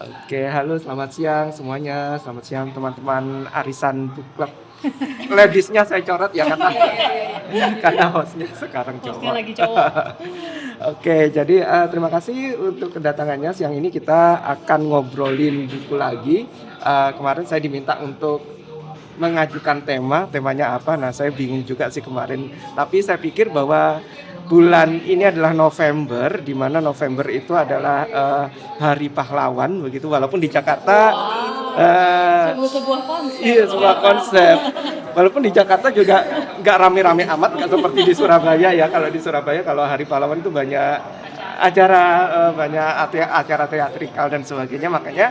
Oke, halo selamat siang semuanya. Selamat siang teman-teman Arisan Book Club. Ladies-nya saya coret ya karena Iya iya iya iya. karena host-nya sekarang Host-nya cowok. lagi cowok. Oke, jadi, terima kasih untuk kedatangannya. Siang ini kita akan ngobrolin buku lagi. Kemarin saya diminta untuk mengajukan temanya apa? Nah, saya bingung juga sih kemarin. Tapi saya pikir bahwa bulan ini adalah November, di mana November itu adalah, Hari Pahlawan begitu, walaupun di Jakarta, Wow, eee sebuah konsep iya, loh. sebuah konsep. Walaupun di Jakarta juga nggak rame-rame amat, nggak seperti di Surabaya ya. Kalau di Surabaya kalau Hari Pahlawan itu banyak Acara. acara, banyak acara teatrikal dan sebagainya. Makanya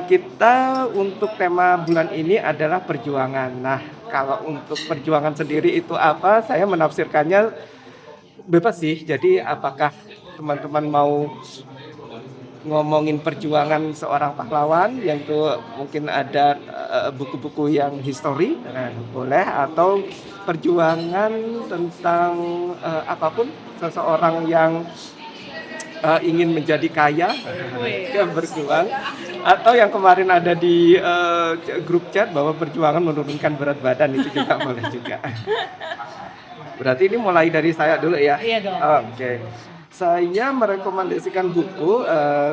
kita untuk tema bulan ini adalah perjuangan. Nah, kalau untuk perjuangan sendiri itu apa, saya menafsirkannya bebas sih. Jadi apakah teman-teman mau ngomongin perjuangan seorang pahlawan, yang itu mungkin ada buku-buku yang histori, nah, boleh, atau perjuangan tentang apapun seseorang yang ingin menjadi kaya, Wih, yang berjuang, atau yang kemarin ada di grup chat bahwa perjuangan menurunkan berat badan itu juga boleh juga. Berarti ini mulai dari saya dulu ya. iya dong. Oke. Saya merekomendasikan buku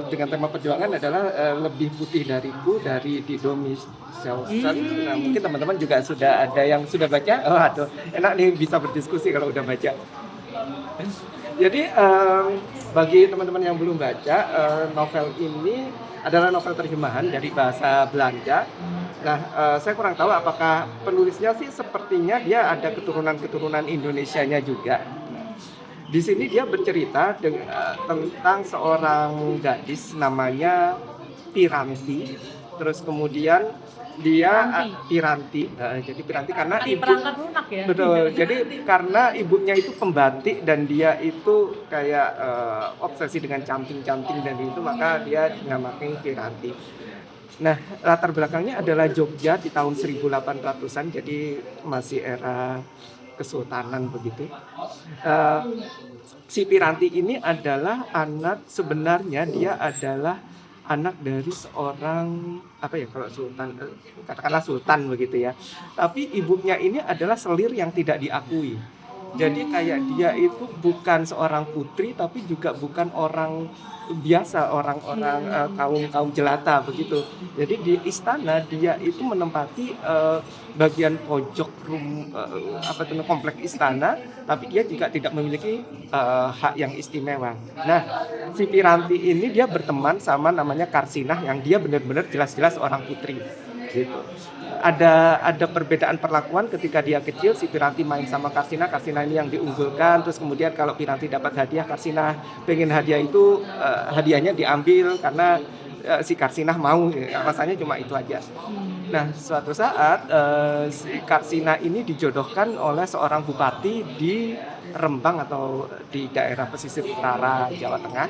dengan tema perjuangan adalah Lebih Putih Dariku dari Dido Michelson. Nah, mungkin teman-teman juga sudah ada yang sudah baca. Oh, aduh, enak nih bisa berdiskusi kalau udah baca. Jadi bagi teman-teman yang belum baca, novel ini adalah novel terjemahan dari bahasa Belanda. Nah, saya kurang tahu apakah penulisnya sih sepertinya dia ada keturunan-keturunan Indonesianya juga. Di sini dia bercerita tentang seorang gadis namanya Piranti. Terus kemudian dia Piranti. Jadi Piranti karena Tari ibu. perangkat lunak ya. Betul. Jadi karena ibunya itu pembatik dan dia itu kayak obsesi dengan canting-canting dan itu, maka dia dinamakan Piranti. Nah, latar belakangnya adalah Jogja di tahun 1800-an, jadi masih era kesultanan begitu. Eh, si Piranti ini adalah anak, sebenarnya dia adalah anak dari seorang apa ya, kalau sultan, katakanlah sultan begitu ya. Tapi ibunya ini adalah selir yang tidak diakui. Jadi kayak dia itu bukan seorang putri tapi juga bukan orang biasa, orang-orang kaum jelata begitu. Jadi di istana dia itu menempati bagian pojok apa itu komplek istana, tapi dia juga tidak memiliki hak yang istimewa. Nah, si Piranti ini dia berteman sama namanya Karsinah yang dia benar-benar jelas-jelas orang putri gitu. Ada perbedaan perlakuan ketika dia kecil. Si Piranti main sama Karsina, Karsina ini yang diunggulkan. Terus kemudian kalau Piranti dapat hadiah, Karsina pengen hadiah itu, hadiahnya diambil karena si Karsinah mau, alasannya cuma itu aja. Nah, suatu saat si Karsina ini dijodohkan oleh seorang bupati di Rembang atau di daerah pesisir utara Jawa Tengah,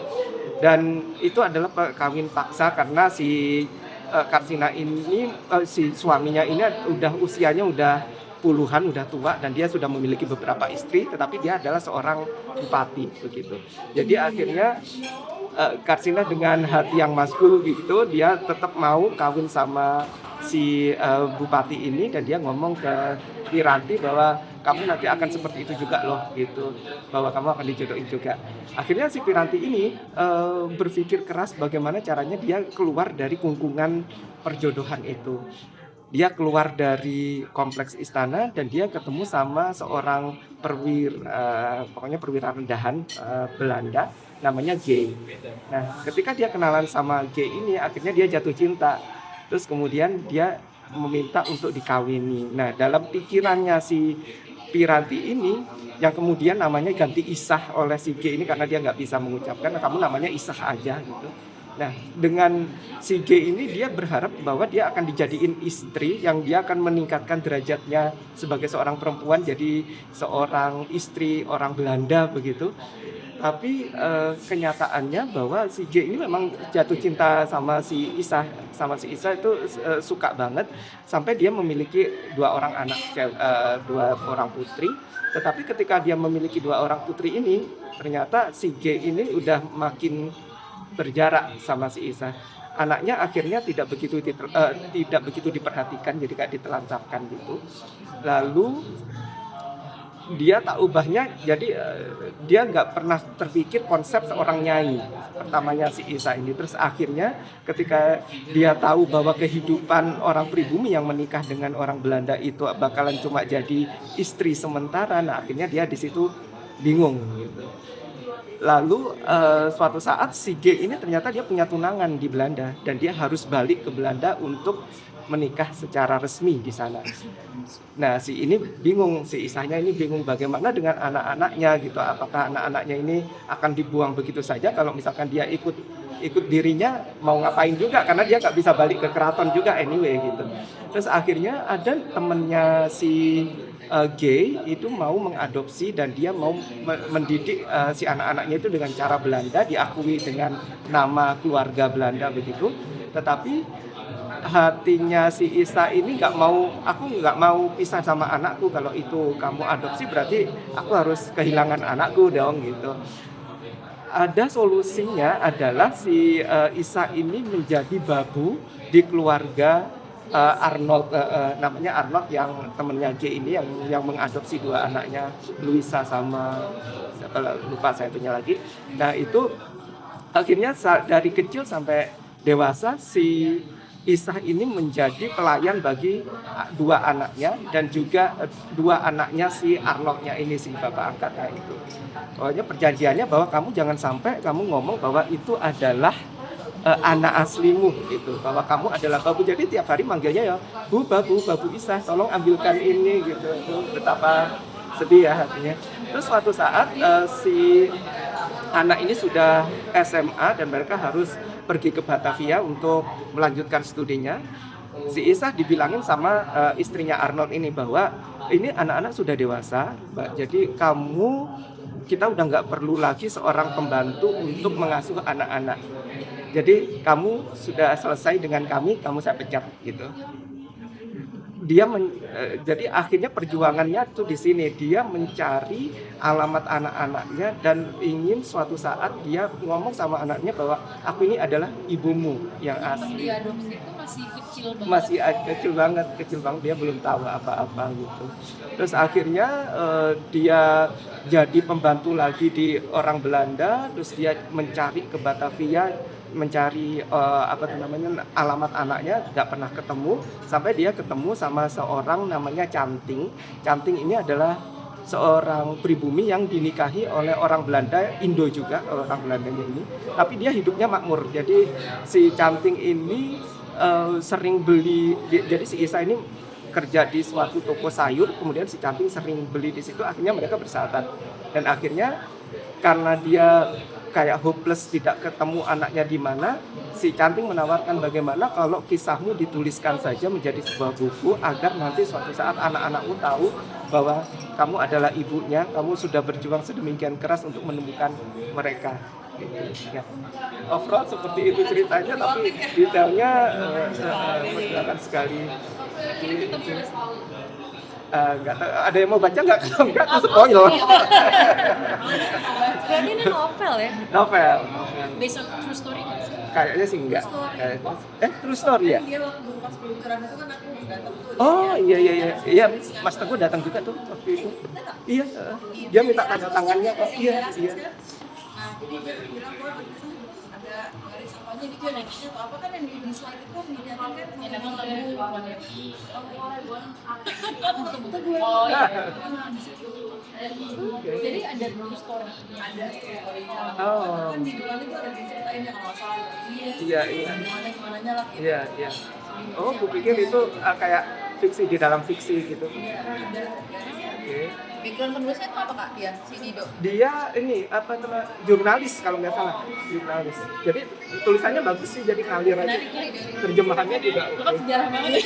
dan itu adalah kawin paksa karena si Karsina ini, si suaminya ini udah usianya udah puluhan, udah tua dan dia sudah memiliki beberapa istri, tetapi dia adalah seorang bupati begitu. Jadi akhirnya Karsina dengan hati yang maskul gitu, dia tetap mau kawin sama si bupati ini dan dia ngomong ke Piranti bahwa kamu nanti akan seperti itu juga loh gitu, bahwa kamu akan dijodohin juga. Akhirnya si Piranti ini berpikir keras bagaimana caranya dia keluar dari kungkungan perjodohan itu. Dia keluar dari kompleks istana dan dia ketemu sama seorang pokoknya perwira rendahan Belanda namanya G. Nah, ketika dia kenalan sama G ini, akhirnya dia jatuh cinta. Terus kemudian dia meminta untuk dikawini. Nah, dalam pikirannya si Piranti ini, yang kemudian namanya ganti Isah oleh si G ini karena dia nggak bisa mengucapkan, kamu namanya Isah aja gitu. Nah, dengan si G ini dia berharap bahwa dia akan dijadiin istri yang dia akan meningkatkan derajatnya sebagai seorang perempuan jadi seorang istri orang Belanda begitu. Tapi kenyataannya bahwa si G ini memang jatuh cinta sama si Isah, itu suka banget sampai dia memiliki dua orang putri. Tetapi ketika dia memiliki dua orang putri ini, ternyata si G ini udah makin berjarak sama si Isa. Anaknya akhirnya tidak begitu diperhatikan, jadi kayak ditelantarkan gitu. Lalu dia tak ubahnya, jadi dia nggak pernah terpikir konsep seorang nyai pertamanya si Isa ini. Terus akhirnya ketika dia tahu bahwa kehidupan orang pribumi yang menikah dengan orang Belanda itu bakalan cuma jadi istri sementara, nah akhirnya dia di situ bingung gitu. Lalu suatu saat si G ini ternyata dia punya tunangan di Belanda dan dia harus balik ke Belanda untuk menikah secara resmi di sana. Nah, si ini bingung, si Isahnya ini bingung bagaimana dengan anak-anaknya gitu. Apakah anak-anaknya ini akan dibuang begitu saja kalau misalkan dia ikut dirinya mau ngapain juga, karena dia nggak bisa balik ke keraton juga anyway gitu. Terus akhirnya ada temennya si G itu mau mengadopsi dan dia mau mendidik si anak-anaknya itu dengan cara Belanda, diakui dengan nama keluarga Belanda begitu. Tetapi hatinya si Isa ini aku nggak mau pisah sama anakku. Kalau itu kamu adopsi berarti aku harus kehilangan anakku dong gitu. Ada solusinya adalah si Isa ini menjadi babu di keluarga Arnold, namanya Arnold yang temennya J ini yang mengadopsi dua anaknya, Luisa sama lupa saya itunya lagi. Nah itu akhirnya dari kecil sampai dewasa si Isah ini menjadi pelayan bagi dua anaknya dan juga dua anaknya si Arnoldnya ini, si bapak angkatnya itu. Pokoknya perjanjiannya bahwa kamu jangan sampai kamu ngomong bahwa itu adalah anak aslimu gitu, bahwa kamu adalah babu. Jadi tiap hari manggilnya ya babu Isah, tolong ambilkan ini gitu. Itu betapa sedih ya hatinya. Terus suatu saat si anak ini sudah SMA dan mereka harus pergi ke Batavia untuk melanjutkan studinya. Si Isah dibilangin sama istrinya Arnold ini bahwa ini anak-anak sudah dewasa, jadi kita udah nggak perlu lagi seorang pembantu untuk mengasuh anak-anak. Jadi kamu sudah selesai dengan kami saya pecat gitu. Jadi akhirnya perjuangannya tuh di sini, dia mencari alamat anak-anaknya dan ingin suatu saat dia ngomong sama anaknya bahwa aku ini adalah ibumu yang asli. Diadopsi itu masih kecil banget. Masih kecil banget, dia belum tahu apa-apa gitu. Terus akhirnya dia jadi pembantu lagi di orang Belanda, terus dia mencari ke Batavia, mencari alamat anaknya, nggak pernah ketemu, sampai dia ketemu sama seorang namanya Canting. Canting ini adalah seorang pribumi yang dinikahi oleh orang Belanda, Indo juga orang Belandanya ini, tapi dia hidupnya makmur. Jadi si Canting ini sering beli, jadi si Isa ini kerja di suatu toko sayur, kemudian si Canting sering beli di situ, akhirnya mereka bersahabat. Dan akhirnya karena dia kayak hopeless, tidak ketemu anaknya di mana, si Canting menawarkan bagaimana kalau kisahmu dituliskan saja menjadi sebuah buku agar nanti suatu saat anak-anakmu tahu bahwa kamu adalah ibunya, kamu sudah berjuang sedemikian keras untuk menemukan mereka. Gitu. Ya. Overall seperti itu ceritanya, tapi detailnya menyenangkan sekali. Nggak tahu, ada yang mau baca nggak? Kalau nggak tuh spoil. Berarti ini novel ya? Novel. Based on true story nggak sih? Kayaknya sih enggak. True story ya? Dia waktu pas peluncuran itu kan aku datang tuh. Oh iya, Mas Teguh datang juga tuh waktu itu. Iya, dia minta tanda tangannya kok. Iya. Nah, jadi dia bilang gue ada garis apanya gitu, nextnya atau apa kan yang di slide itu dinyatakan kan Yang memang lagi betul-betul gue jadi ada true story. ada story-nya. Oh. Kan di depan itu ada diceritain ya kalau nggak salah. Iya. Gimana lah gitu. Iya. Oh, gue pikir itu kayak fiksi di dalam fiksi gitu. Oke. Background penulisnya itu apa Kak? Ya, si Dido. Dia ini jurnalis kalau nggak salah, jurnalis. Jadi tulisannya bagus sih, jadi ngalir aja. Terjemahannya juga. Itu kan sejarah banget ya.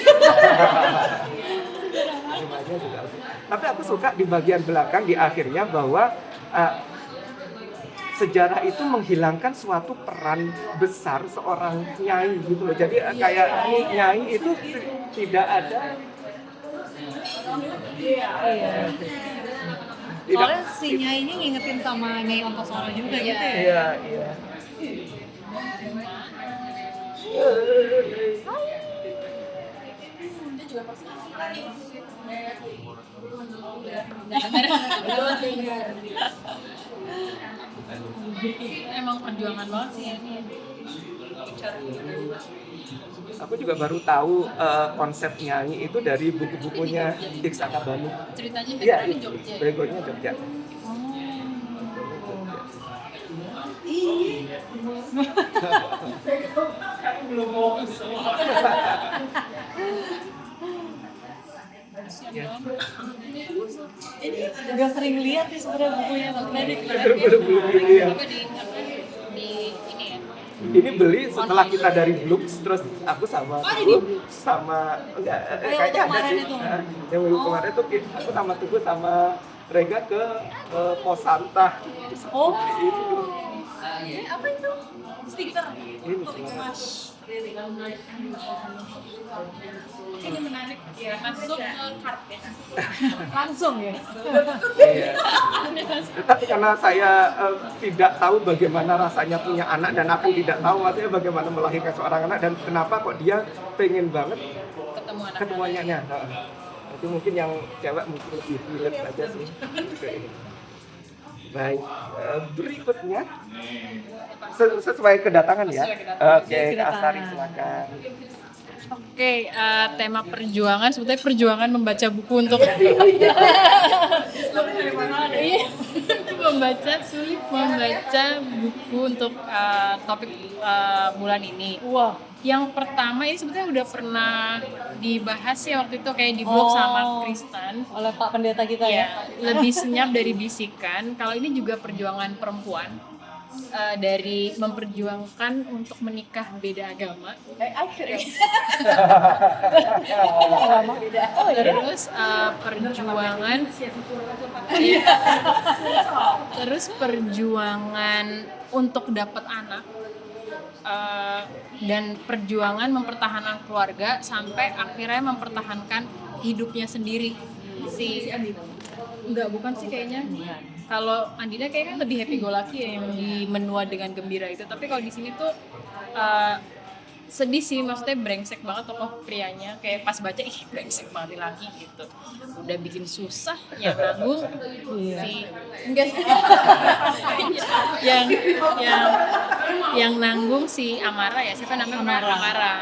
Terjemahannya juga. Tapi aku suka di bagian belakang di akhirnya bahwa sejarah itu menghilangkan suatu peran besar seorang nyai gitu loh. Jadi kayak nyai itu tidak ada. Soalnya si Nyai ini ngingetin sama Nyai Ontosoro juga gitu ya. Iya. Dia juga pasti lagi. Emang perjuangan banget sih ini. Aku juga baru tahu konsep nyanyi itu dari buku-bukunya Dix Akabani. Ceritanya Iya, background di Jogja. backgroundnya Jogja. Gak sering lihat sih sebenarnya bukunya Mas Medik. Belum ini ya. Apa di ini ya. Ini beli setelah kita dari Blooks, terus aku sama ada Tugu, di sama enggak yang kayaknya ada kemarin sih. itu? Yang minggu kemarin tuh aku sama Tugu sama Rega ke Pos Santa. Oh. Seperti itu. Apa itu? Stiker. Ini selamat. Ini menarik ya, masuk ke card ya. Langsung ya. Iya. Tapi karena saya tidak tahu bagaimana rasanya punya anak dan aku tidak tahu maksudnya bagaimana melahirkan seorang anak dan kenapa kok dia pengen banget Ketemu anak. ketemu anaknya. Itu mungkin yang cewek mungkin lebih relate aja sih. Baik, berikutnya sesuai kedatangan ya. Sesuai kedatangan. Oke, Kak Asari silakan. Oke, tema perjuangan sebetulnya perjuangan membaca buku untuk Iya, membaca buku untuk topik bulan ini. Wah, Yang pertama ini sebetulnya udah pernah dibahas ya waktu itu kayak di blog sama Kristen. oleh Pak Pendeta kita ya. Ya, lebih senyap dari bisikan. Kalau ini juga perjuangan perempuan dari memperjuangkan untuk menikah beda agama. Terus perjuangan, iya. Terus perjuangan untuk dapat anak. Dan perjuangan mempertahankan keluarga sampai akhirnya mempertahankan hidupnya sendiri. Enggak, bukan sih kayaknya. Kalau Andina kayaknya lebih happy go lucky ya, yang di menua dengan gembira itu. Tapi kalau di sini tuh sedih sih, maksudnya brengsek banget tokoh prianya. Kayak pas baca, ih brengsek banget nih laki gitu. Udah bikin susah, yang nanggung si enggak sih. yang nanggung si Amara ya, siapa namanya? Amara.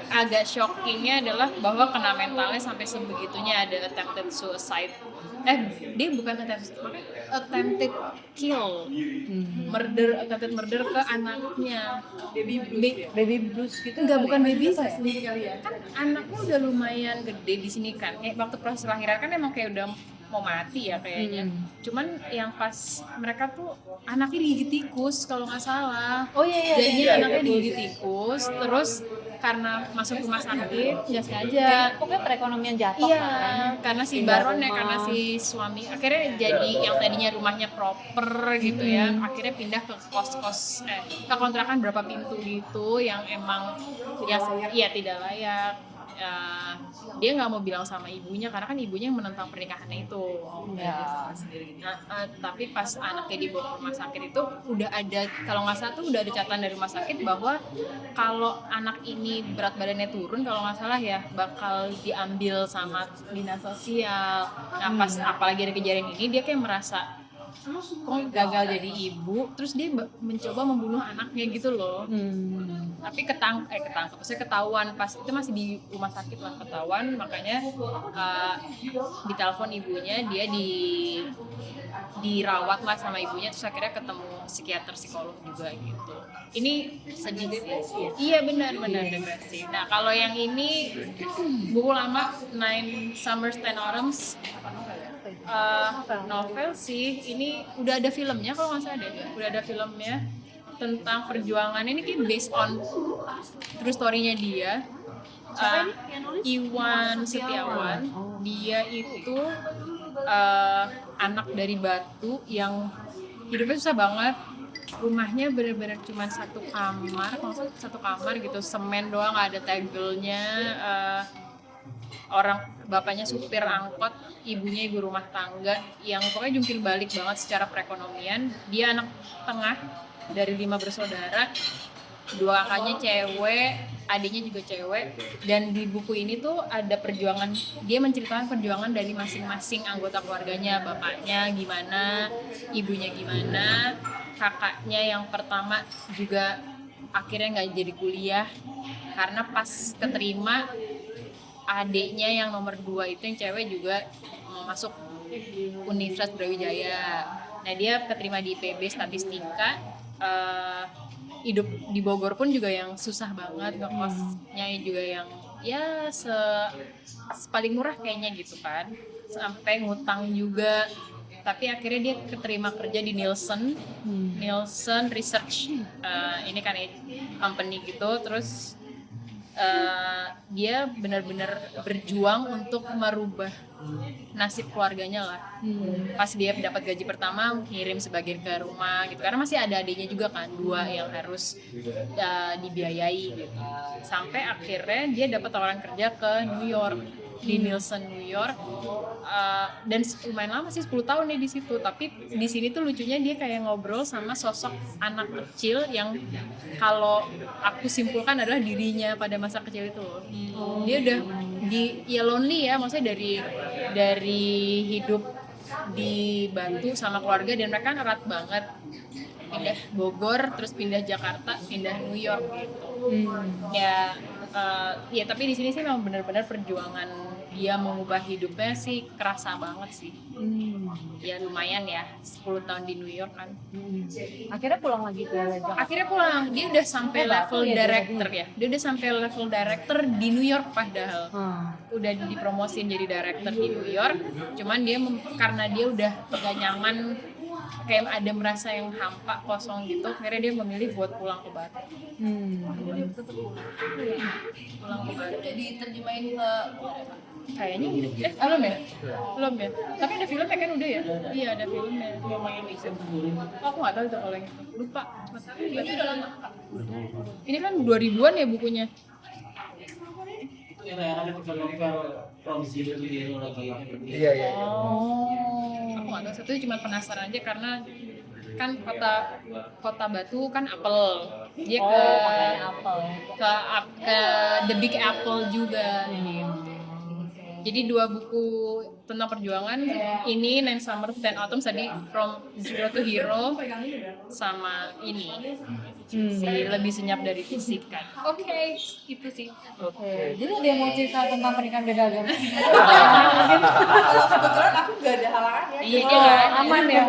Agak shockingnya adalah bahwa kena mentalnya sampai sebegitunya, ada attempted suicide. Dia bukan attempted kill, attempted murder ke anaknya. Baby blues gitu. Enggak, bukan baby Apa ya? sendiri kali ya. Kan anaknya udah lumayan gede di sini kan. Waktu proses lahiran kan emang kayak udah mau mati ya kayaknya. Cuman yang pas mereka tuh anaknya digigit tikus kalau nggak salah. Oh iya. Jadinya anaknya digigit tikus, terus karena masuk rumah sakit nggak sengaja. Pokoknya perekonomian jatuh Iya, kan. karena si Tinggal Baron ya, rumah. karena si suami akhirnya jadi yang tadinya rumahnya proper gitu ya, akhirnya pindah ke kos-kos ke kontrakan berapa pintu gitu yang emang ya tidak layak. Dia nggak mau bilang sama ibunya karena kan ibunya yang menentang pernikahannya itu. Ya. Tapi pas anaknya dibawa ke rumah sakit itu udah ada, kalau nggak salah tuh udah ada catatan dari rumah sakit bahwa kalau anak ini berat badannya turun kalau nggak salah ya bakal diambil sama dinas sosial. Nah pas apalagi ada kejadian ini dia kayak merasa kok gagal jadi ibu, terus dia mencoba membunuh anaknya gitu loh. Tapi ketangkep, maksudnya ketahuan pas itu masih di rumah sakit lah, ketahuan, makanya ditelepon ibunya, dia dirawat lah sama ibunya, terus akhirnya ketemu psikiater psikolog juga gitu. Ini sedih sih. Iya benar depresi. Nah kalau yang ini buku lama, Nine Summers 10 Autumns, novel sih. Ini udah ada filmnya kalau nggak salah deh, udah ada filmnya tentang perjuangan ini kayak based on true story-nya dia. Iwan Setiawan, dia itu anak dari Batu yang hidupnya susah banget. Rumahnya benar-benar cuma satu kamar gitu, semen doang, nggak ada tegelnya. Orang bapaknya supir angkot, ibunya ibu rumah tangga yang pokoknya jungkir balik banget secara perekonomian. Dia anak tengah, dari 5 bersaudara, 2 kakaknya cewek, adiknya juga cewek. Dan di buku ini tuh ada perjuangan, dia menceritakan perjuangan dari masing-masing anggota keluarganya, bapaknya gimana, ibunya gimana, kakaknya yang pertama juga akhirnya nggak jadi kuliah karena pas keterima adiknya yang nomor 2 itu yang cewek juga mau masuk Universitas Brawijaya. Nah dia keterima di IPB Statistika. Hidup di Bogor pun juga yang susah banget, ngekosnya juga yang ya paling murah kayaknya gitu kan, sampai ngutang juga. Tapi akhirnya dia keterima kerja di Nielsen Research, ini kan company gitu. Terus dia benar-benar berjuang untuk merubah nasib keluarganya lah. Pas dia dapat gaji pertama ngirim sebagian ke rumah gitu, karena masih ada adiknya juga kan, 2 yang harus dibiayai gitu. Sampai akhirnya dia dapat tawaran kerja ke New York, di Nielsen New York, dan lumayan lama sih, 10 tahun nih di situ. Tapi di sini tuh lucunya dia kayak ngobrol sama sosok anak kecil yang kalau aku simpulkan adalah dirinya pada masa kecil itu. Dia udah ya lonely ya, maksudnya dari hidup di Batu sama keluarga, dan mereka kan erat banget, pindah Bogor terus pindah Jakarta, pindah New York gitu. Ya tapi di sini sih memang benar-benar perjuangan dia mengubah hidupnya sih kerasa banget sih. Ya lumayan ya, 10 tahun di New York kan. Akhirnya pulang lagi ke Jakarta. Akhirnya pulang, dia udah sampai level director ya. Dia udah sampai level director di New York padahal. Udah dipromosin jadi director di New York. Cuman dia karena dia udah gak nyaman, kayak ada merasa yang hampa, kosong gitu, akhirnya dia memilih buat pulang ke Batu. Pulang ke Batu. Jadi terjemahin ke Kayaknya belum ya. Tapi ada filmnya kan udah ya? Iya ada filmnya. Aku nggak tahu itu kalau yang itu. Lupa. itu udah lama. Ini kan 2000-an ya bukunya. Iya. Aku nggak tahu. Satu cuma penasaran aja karena kan kota Batu kan apel. Dia ke The Big Apple juga. Jadi 2 buku tentang perjuangan ini, 9 Summers 10 Autumns tadi, From Zero to Hero, sama ini si Lebih Senyap dari Fisik kan. Oke, itu sih. Jadi dia mau cerita tentang pernikahan beda agama. Kalau kebetulan aku gak ada halangan ya. Iya kan, Aman ya.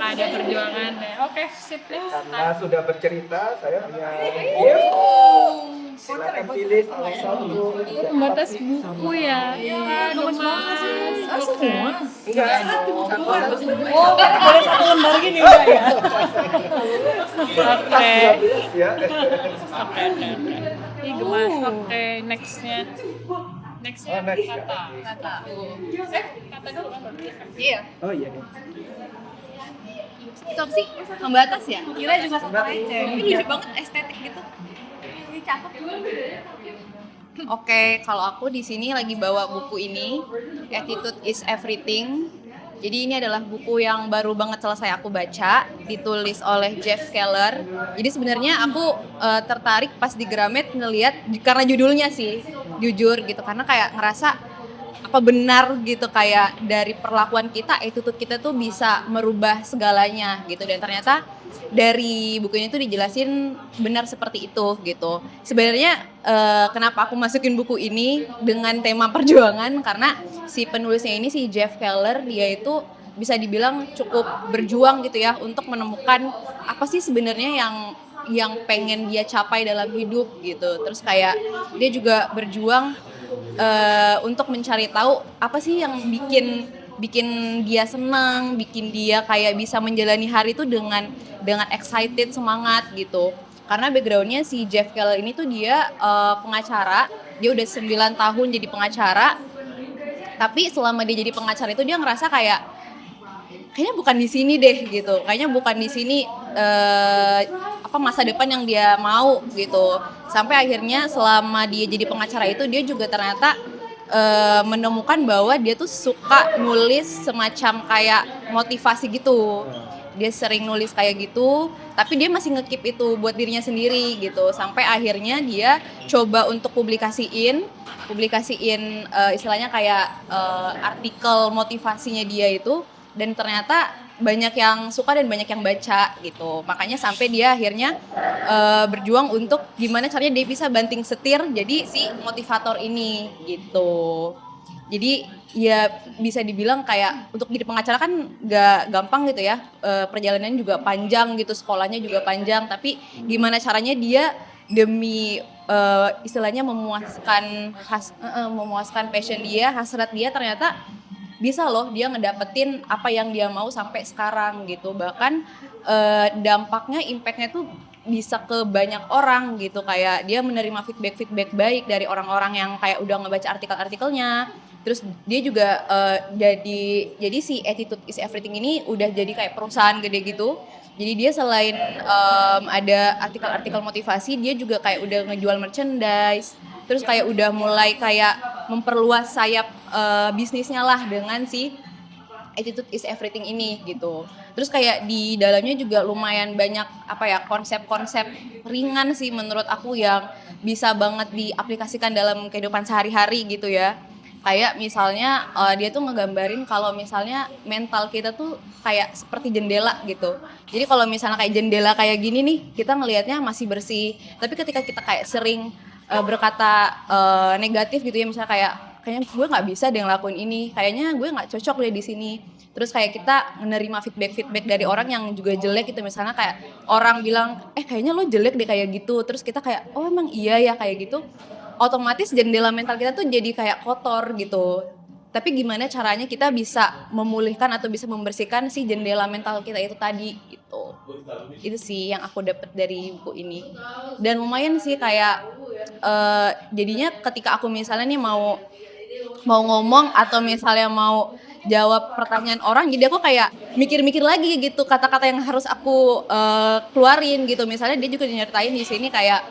ada perjuangan ya. Oke, sip deh. Karena sudah bercerita, saya punya silakan pilih salah satu. Pembatas buku ya. Aduh, Mas. Semua. Enggak, satu. Oh, boleh 1 lembar gini enggak ya? Oke. Ya. Oke. Ih, gemas. Oke, nextnya. Nextnya next. kata dulu kan baru. Iya. Oh iya. Itu apa sih? Pembatas ya? Kira juga sama aja. Ini lucu banget, estetik gitu. Ini cakep. Oke, kalau aku di sini lagi bawa buku ini, Attitude is Everything. Jadi ini adalah buku yang baru banget selesai aku baca, ditulis oleh Jeff Keller. Jadi sebenarnya aku tertarik pas di Gramet ngelihat karena judulnya sih, jujur gitu, karena kayak ngerasa apa benar gitu, kayak dari perlakuan kita, attitude kita tuh bisa merubah segalanya gitu. Dan ternyata dari buku ini tuh dijelasin benar seperti itu gitu. Sebenarnya kenapa aku masukin buku ini dengan tema perjuangan, karena si penulisnya ini, si Jeff Keller, dia itu bisa dibilang cukup berjuang gitu ya untuk menemukan apa sih sebenarnya yang pengen dia capai dalam hidup gitu. Terus kayak dia juga berjuang untuk mencari tahu apa sih yang bikin dia senang, bikin dia kayak bisa menjalani hari itu dengan excited, semangat gitu. Karena backgroundnya si Jeff Keller ini tuh dia pengacara, dia udah 9 tahun jadi pengacara. Tapi selama dia jadi pengacara itu dia ngerasa kayaknya bukan di sini deh gitu. Kayaknya bukan di sini masa depan yang dia mau gitu. Sampai akhirnya selama dia jadi pengacara itu dia juga ternyata menemukan bahwa dia tuh suka nulis semacam kayak motivasi gitu. dia sering nulis kayak gitu, tapi dia masih nge-keep itu buat dirinya sendiri gitu. Sampai akhirnya dia coba untuk publikasiin istilahnya kayak artikel motivasinya dia itu, dan ternyata banyak yang suka dan banyak yang baca gitu. Makanya sampai dia akhirnya berjuang untuk gimana caranya dia bisa banting setir jadi si motivator ini gitu. Jadi ya bisa dibilang kayak untuk jadi pengacara kan gak gampang gitu ya, perjalanannya juga panjang gitu, sekolahnya juga panjang, tapi gimana caranya dia demi istilahnya memuaskan passion dia, hasrat dia, ternyata bisa loh dia ngedapetin apa yang dia mau sampai sekarang gitu. Bahkan dampaknya, impactnya tuh bisa ke banyak orang gitu, kayak dia menerima feedback baik dari orang-orang yang kayak udah ngebaca artikel-artikelnya. Terus dia juga jadi si Attitude is Everything ini udah jadi kayak perusahaan gede gitu. Jadi dia selain ada artikel-artikel motivasi, dia juga kayak udah ngejual merchandise. Terus kayak udah mulai kayak memperluas sayap bisnisnya lah dengan si Attitude is Everything ini gitu. Terus kayak di dalamnya juga lumayan banyak konsep-konsep ringan sih menurut aku yang bisa banget diaplikasikan dalam kehidupan sehari-hari gitu ya. Kayak misalnya dia tuh ngegambarin kalau misalnya mental kita tuh kayak seperti jendela gitu. Jadi kalau misalnya kayak jendela kayak gini nih, kita ngelihatnya masih bersih. Tapi ketika kita kayak sering berkata negatif gitu ya, misalnya kayaknya gue nggak bisa deh ngelakuin ini, kayaknya gue nggak cocok deh di sini. Terus kayak kita menerima feedback dari orang yang juga jelek gitu, misalnya kayak orang bilang kayaknya lo jelek deh kayak gitu, terus kita kayak oh emang iya ya kayak gitu, otomatis jendela mental kita tuh jadi kayak kotor gitu. Tapi gimana caranya kita bisa memulihkan atau bisa membersihkan si jendela mental kita itu tadi gitu. Itu sih yang aku dapat dari buku ini. Dan lumayan sih kayak jadinya ketika aku misalnya nih mau ngomong atau misalnya mau jawab pertanyaan orang, jadi aku kayak mikir-mikir lagi gitu kata-kata yang harus aku keluarin gitu. Misalnya dia juga nyertain di sini kayak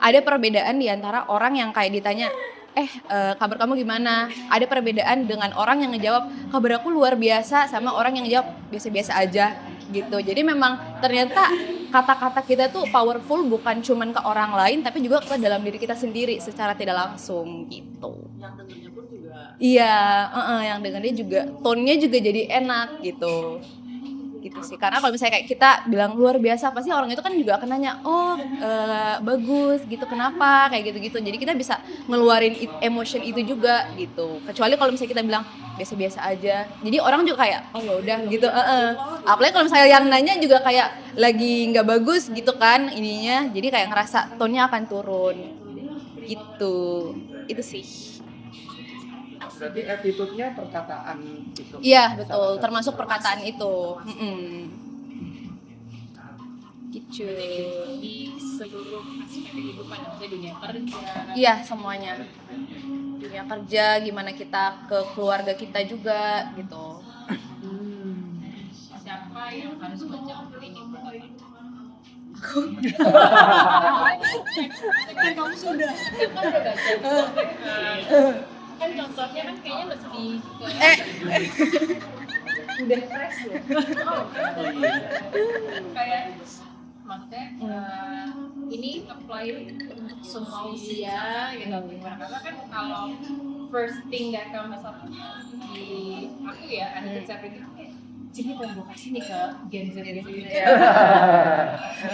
ada perbedaan di antara orang yang kayak ditanya kabar kamu gimana? Ada perbedaan dengan orang yang ngejawab kabar aku luar biasa sama orang yang ngejawab biasa-biasa aja gitu. Jadi memang ternyata kata-kata kita tuh powerful bukan cuman ke orang lain tapi juga ke dalam diri kita sendiri secara tidak langsung gitu. Yang dengernya pun juga yang dengernya juga tone-nya juga jadi enak gitu. Gitu sih, karena kalau misalnya kayak kita bilang luar biasa pasti orang itu kan juga akan nanya bagus gitu, kenapa kayak gitu-gitu. Jadi kita bisa ngeluarin emotion itu juga gitu. Kecuali kalau misalnya kita bilang biasa-biasa aja, jadi orang juga kayak oh ya udah gitu. Apalagi kalau misalnya yang nanya juga kayak lagi nggak bagus gitu kan ininya, jadi kayak ngerasa tone-nya akan turun gitu. Itu sih. Berarti attitude-nya perkataan itu. Iya betul, termasuk perkataan itu. Gitu. Di seluruh aspek kehidupan, misalnya dunia kerja. Iya semuanya. Dunia kerja, gimana kita ke keluarga kita juga gitu. Siapa yang harus baca buku ini? Kan kamu sudah baca. Kan contohnya kan kayaknya lebih udah fresh loh. Kayak maksudnya ini apply untuk semua usia gitu. Karena kan kalau first thing that comes up di aku ya Attitude is Everything, jadi mau kasih nih ke Gen Z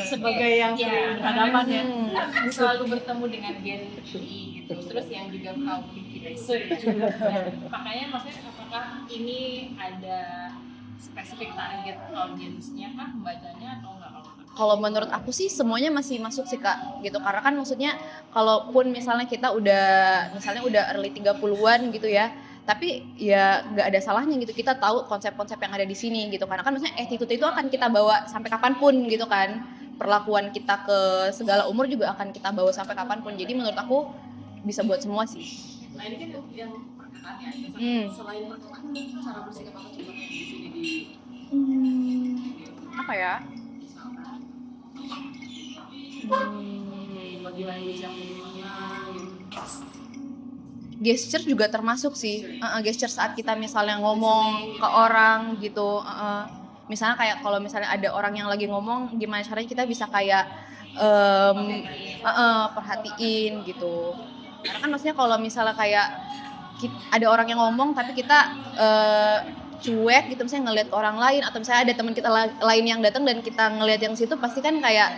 Sebagai yang sering berhadapan ya. selalu bertemu dengan Gen Z gitu. Terus yang juga kaum privilege. Makanya maksudnya apakah ini ada spesifik target audiensnya kah membacanya atau enggak? Kalau menurut aku sih semuanya masih masuk sih Kak gitu, karena kan maksudnya kalaupun misalnya kita udah early 30-an gitu ya, tapi ya nggak ada salahnya gitu kita tahu konsep-konsep yang ada di sini gitu, karena kan maksudnya attitude itu akan kita bawa sampai kapanpun gitu kan, perlakuan kita ke segala umur juga akan kita bawa sampai kapanpun. Jadi menurut aku bisa buat semua sih. Nah ini kan yang perkataannya, selain perkataan cara bersikap apa coba di sini di Apa ya? bagi language yang Gesture juga termasuk sih. Gesture saat kita misalnya ngomong ke orang gitu. misalnya kayak kalau misalnya ada orang yang lagi ngomong, gimana caranya kita bisa kayak em, perhatiin gitu. Karena kan maksudnya kalau misalnya kayak ada orang yang ngomong tapi kita cuek gitu, misalnya ngelihat ke orang lain, atau misalnya ada teman kita lain yang datang dan kita ngelihat yang situ, pasti kan kayak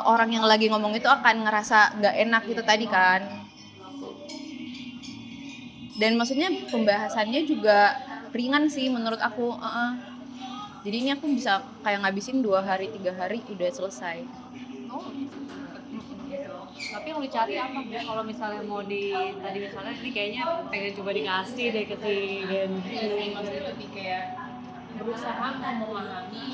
orang yang lagi ngomong itu akan ngerasa nggak enak gitu tadi kan. Dan maksudnya pembahasannya juga ringan sih menurut aku. Jadi ini aku bisa kayak ngabisin 2 hari 3 hari udah selesai. Oh, Tapi yang lu cari apa Bu? Kalau misalnya mau tadi misalnya ini kayaknya pengen coba dikasih deh ke si Gen. iya sih, maksudnya lebih kayak berusaha memahami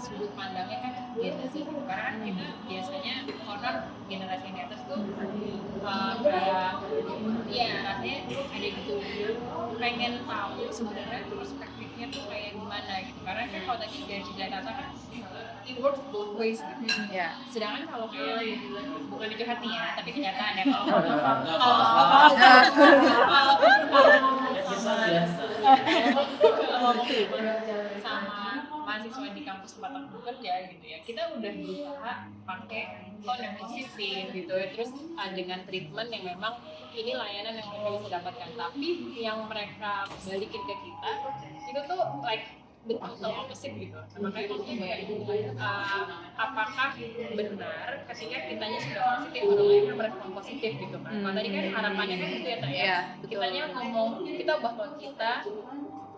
sudut pandangnya kan Gen Z gitu. Karena kan kita biasanya konon generasi yang di atas tuh kayak ya rasanya ada gitu, pengen tahu sebenarnya perspektifnya tuh kayak gimana gitu. Karena kan kalau tadi dari cerita Tata kan it works both ways gitu. Ya. Sedangkan kalau kayak bukan curhat nih ya, tapi kenyataan ya sama mahasiswa di kampus tempat aku bekerja gitu ya, kita udah berusaha pakai tone yang positif gitu ya, terus dengan treatment yang memang ini layanan yang mereka bisa dapatkan, tapi yang mereka balikin ke kita itu tuh like the total opposite gitu. Makanya maksudnya kayak apakah benar ketika kitanya sudah positif orang lain kan merespon positif gitu kan. Kalau tadi kan harapannya kan gitu ya Taya. Iya, betul. Kitanya ngomong, kita ubah tone kita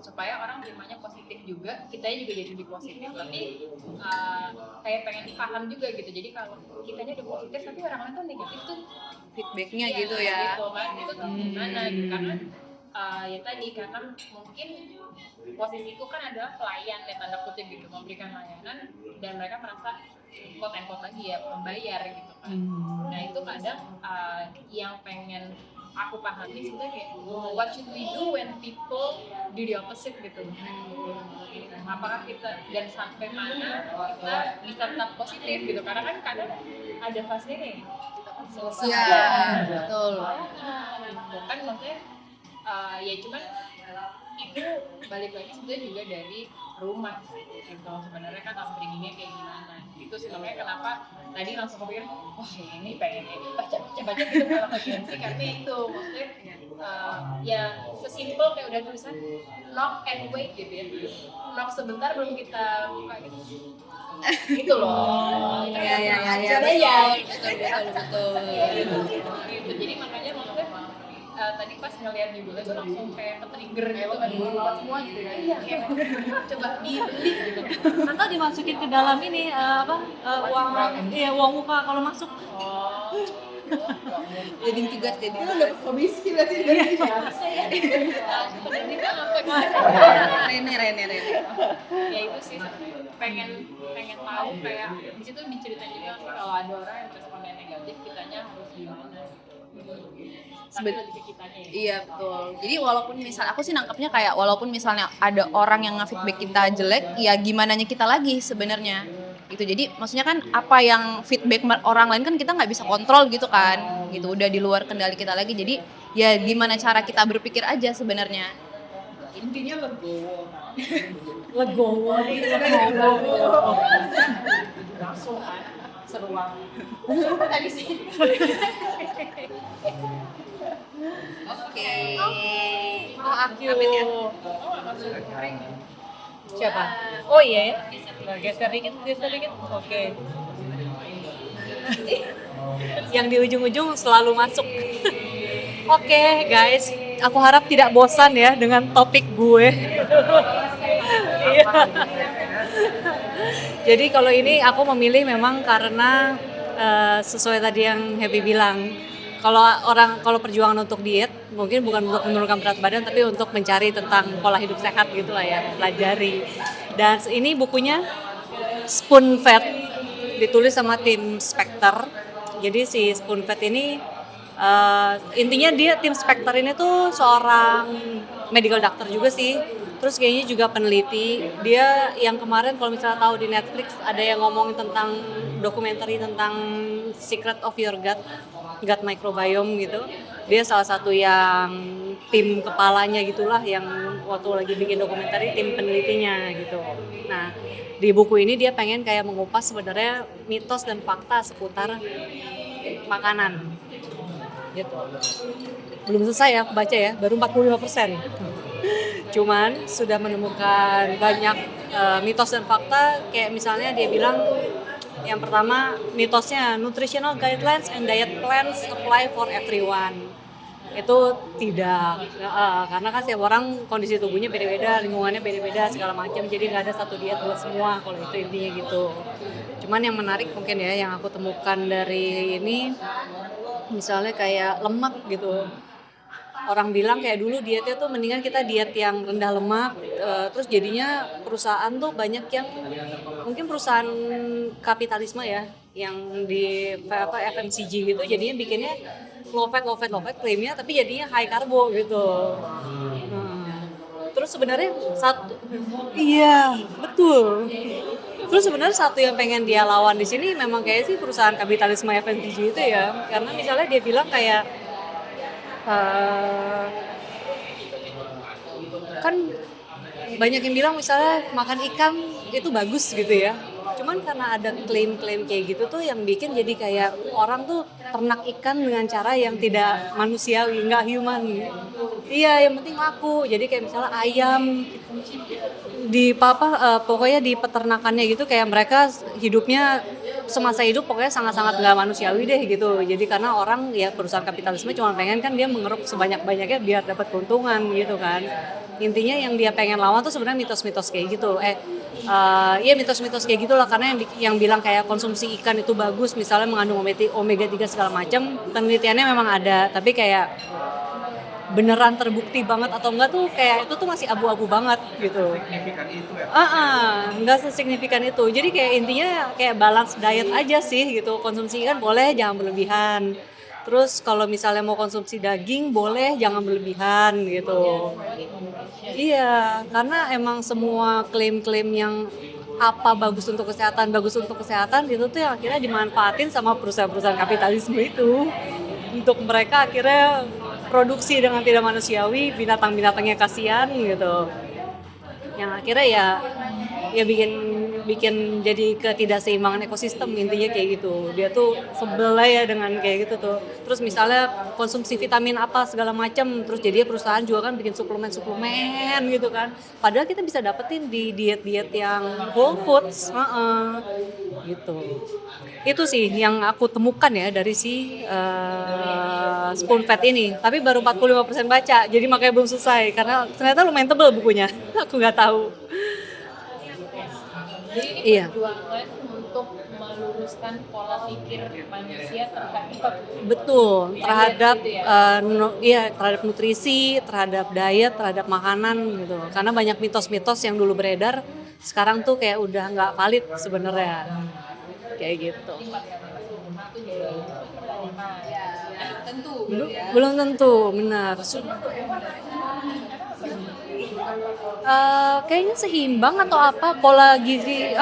supaya orang terimanya positif juga, kitanya juga jadi lebih positif. Tapi kayak pengen dipaham juga gitu. Jadi kalau kitanya udah positif tapi orang lain tuh negatif tuh Feedbacknya iya, gitu ya. gitu kan. Itu tuh gimana gitu, karena ya tadi karena mungkin posisiku kan adalah pelayan ya tanda kutip gitu, memberikan layanan dan mereka merasa quote and quote lagi ya membayar gitu kan. Nah itu kadang yang pengen aku pahami sebenarnya kayak what should we do when people do the opposite gitu. Apakah kita dan sampai mana kita bisa tetap positif gitu, karena kan kadang ada fase nih kita kan selesai. Iya, betul. Kan maksudnya ya cuman itu balik lagi sebenarnya juga dari rumah sih gitu. Sebenarnya kan upbringingnya kayak gimana itu sebenarnya kenapa tadi langsung kepikir wah ini pengen baca gitu kalau ke Gen Z, karena itu maksudnya ya sesimpel kayak udah tulisan knock and wait gitu ya, knock sebentar belum kita buka gitu gitu loh. Ya. Betul. Gitu. Jadi makanya maksudnya tadi pas ngeliat judulnya tuh langsung kayak ke-trigger gitu kan, buat semua gitu kan. Iya, kayak coba dibeli gitu. Atau dimasukin ke dalam ini uang muka kalau masuk. Jadi tugas. Komisi berarti dari Pendidikan apa gitu. Rene. Ya itu sih sebenarnya pengen tahu kayak di situ diceritain juga kalau ada orang yang responnya negatif kitanya harus gimana. Tapi lebih ke kitanya ya. Iya betul. Jadi walaupun misal aku sih nangkapnya kayak walaupun misalnya ada orang yang nge-feedback kita jelek, ya gimananya kita lagi sebenarnya. Gitu. Jadi maksudnya kan apa yang feedback orang lain kan kita nggak bisa kontrol gitu kan. Gitu udah di luar kendali kita lagi. Jadi ya gimana cara kita berpikir aja sebenarnya. intinya legowo. Legowo. Langsung kan seruang. Tadi sih. Oke. Oh aku. Kering. Siapa? Oh iya ya. Geser dikit. Oke. Yang di ujung-ujung selalu masuk. Oke, guys, aku harap tidak bosan ya dengan topik gue. Iya. Jadi kalau ini aku memilih memang karena sesuai tadi yang Happy bilang. Kalau perjuangan untuk diet mungkin bukan untuk menurunkan berat badan tapi untuk mencari tentang pola hidup sehat gitu lah ya, pelajari. Dan ini bukunya Spoon Fed ditulis sama tim Spectre. Jadi si Spoon Fed ini intinya tim Spectre ini tuh seorang medical doctor juga sih. Terus kayaknya juga peneliti. Dia yang kemarin kalau misalnya tahu di Netflix ada yang ngomongin tentang dokumenter tentang Secret of Your Gut microbiome gitu. Dia salah satu yang tim kepalanya gitulah, yang waktu lagi bikin dokumenter tim penelitinya gitu. Nah, di buku ini dia pengen kayak mengupas sebenarnya mitos dan fakta seputar makanan gitu. Belum selesai ya aku baca ya, baru 45%. Cuman sudah menemukan banyak mitos dan fakta, kayak misalnya dia bilang yang pertama mitosnya nutritional guidelines and diet plans apply for everyone. Itu tidak, karena kan setiap orang kondisi tubuhnya beda-beda, lingkungannya beda-beda segala macam, jadi nggak ada satu diet buat semua kalau itu intinya gitu. Cuman yang menarik mungkin ya yang aku temukan dari ini, misalnya kayak lemak gitu. Orang bilang kayak dulu dietnya tuh mendingan kita diet yang rendah lemak, terus jadinya perusahaan tuh banyak yang mungkin perusahaan kapitalisme ya, yang di FMCG gitu, jadinya bikinnya low fat klaimnya, tapi jadinya high karbo gitu. Terus sebenarnya iya betul. Terus sebenarnya satu yang pengen dia lawan di sini memang kayak sih perusahaan kapitalisme FMCG itu ya, karena misalnya dia bilang kayak kan banyak yang bilang misalnya makan ikan itu bagus gitu ya. Cuman karena ada klaim-klaim kayak gitu tuh yang bikin jadi kayak orang tuh ternak ikan dengan cara yang tidak manusiawi, nggak human. Iya, yang penting laku. Jadi kayak misalnya ayam di pokoknya di peternakannya gitu, kayak mereka hidupnya semasa hidup pokoknya sangat-sangat nggak manusiawi deh gitu. Jadi karena orang ya perusahaan kapitalisme cuma pengen kan dia mengeruk sebanyak-banyaknya biar dapat keuntungan gitu kan. Intinya yang dia pengen lawan tuh sebenarnya mitos-mitos kayak gitu. Iya mitos-mitos kayak gitulah, karena yang bilang kayak konsumsi ikan itu bagus, misalnya mengandung omega 3 segala macam, penelitiannya memang ada, tapi kayak beneran terbukti banget atau enggak tuh kayak itu tuh masih abu-abu banget gitu. Signifikan itu ya. Enggak sesignifikan itu. Jadi kayak intinya kayak balance diet aja sih gitu. Konsumsi ikan boleh, jangan berlebihan. Terus kalau misalnya mau konsumsi daging boleh, jangan berlebihan gitu. Iya, karena emang semua klaim-klaim yang apa bagus untuk kesehatan itu tuh yang akhirnya dimanfaatin sama perusahaan-perusahaan kapitalisme itu untuk mereka akhirnya produksi dengan tidak manusiawi, binatang-binatangnya kasihan gitu. Yang akhirnya ya bikin jadi ketidakseimbangan ekosistem, intinya kayak gitu. Dia tuh sebel ya dengan kayak gitu tuh. Terus misalnya konsumsi vitamin apa segala macam, terus jadi perusahaan juga kan bikin suplemen gitu kan. Padahal kita bisa dapetin di diet-diet yang whole foods, gitu. Itu sih yang aku temukan ya dari si Spoon Fed ini. Tapi baru 45% baca, jadi makanya belum selesai karena ternyata lumayan tebel bukunya. Aku nggak tahu. Jadi ini Iya. perjuangan untuk meluruskan pola pikir manusia terhadap Betul, terhadap gitu ya? terhadap nutrisi, terhadap diet, terhadap makanan gitu. Karena banyak mitos-mitos yang dulu beredar, sekarang tuh kayak udah nggak valid sebenarnya. Kayak gitu. Tentu. Belum tentu, benar. Kayaknya seimbang atau apa, pola gizi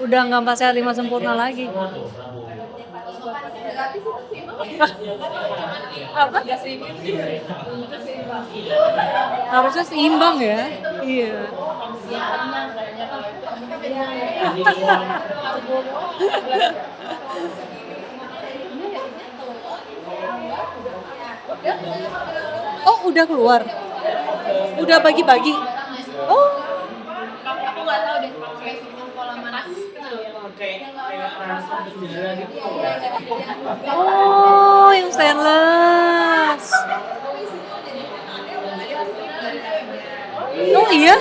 udah nggak 4 sehat 5 sempurna lagi. Apa? Harusnya seimbang ya. Iya. Oh, udah keluar. Udah bagi-bagi. Oh, Aku nggak tahu deh spesifik pola makan. oh, yang stainless. Oh iya?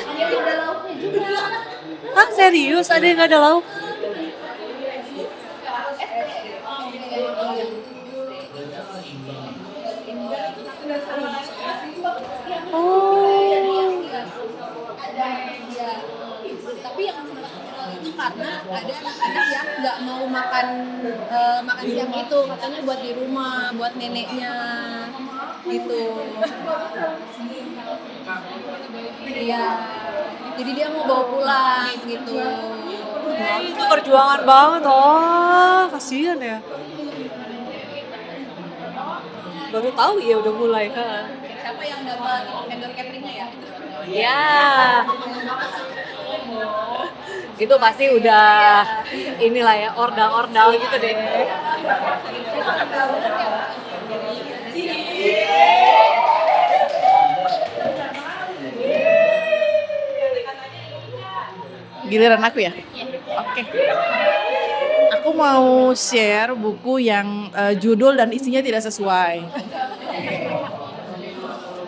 Hah, serius? Ada yang nggak ada lauk? Oh, Tapi yang viral itu karena ada anak-anak yang nggak mau makan siang itu, katanya buat di rumah, buat neneknya gitu. Iya, jadi dia mau bawa pulang gitu. itu perjuangan banget. Oh, kasihan ya. baru tahu ya udah mulai. Siapa yang dapat vendor cateringnya ya? Ya, itu pasti udah inilah ya, ordal-ordal gitu deh. Giliran aku ya? Oke. Aku mau share buku yang judul dan isinya tidak sesuai.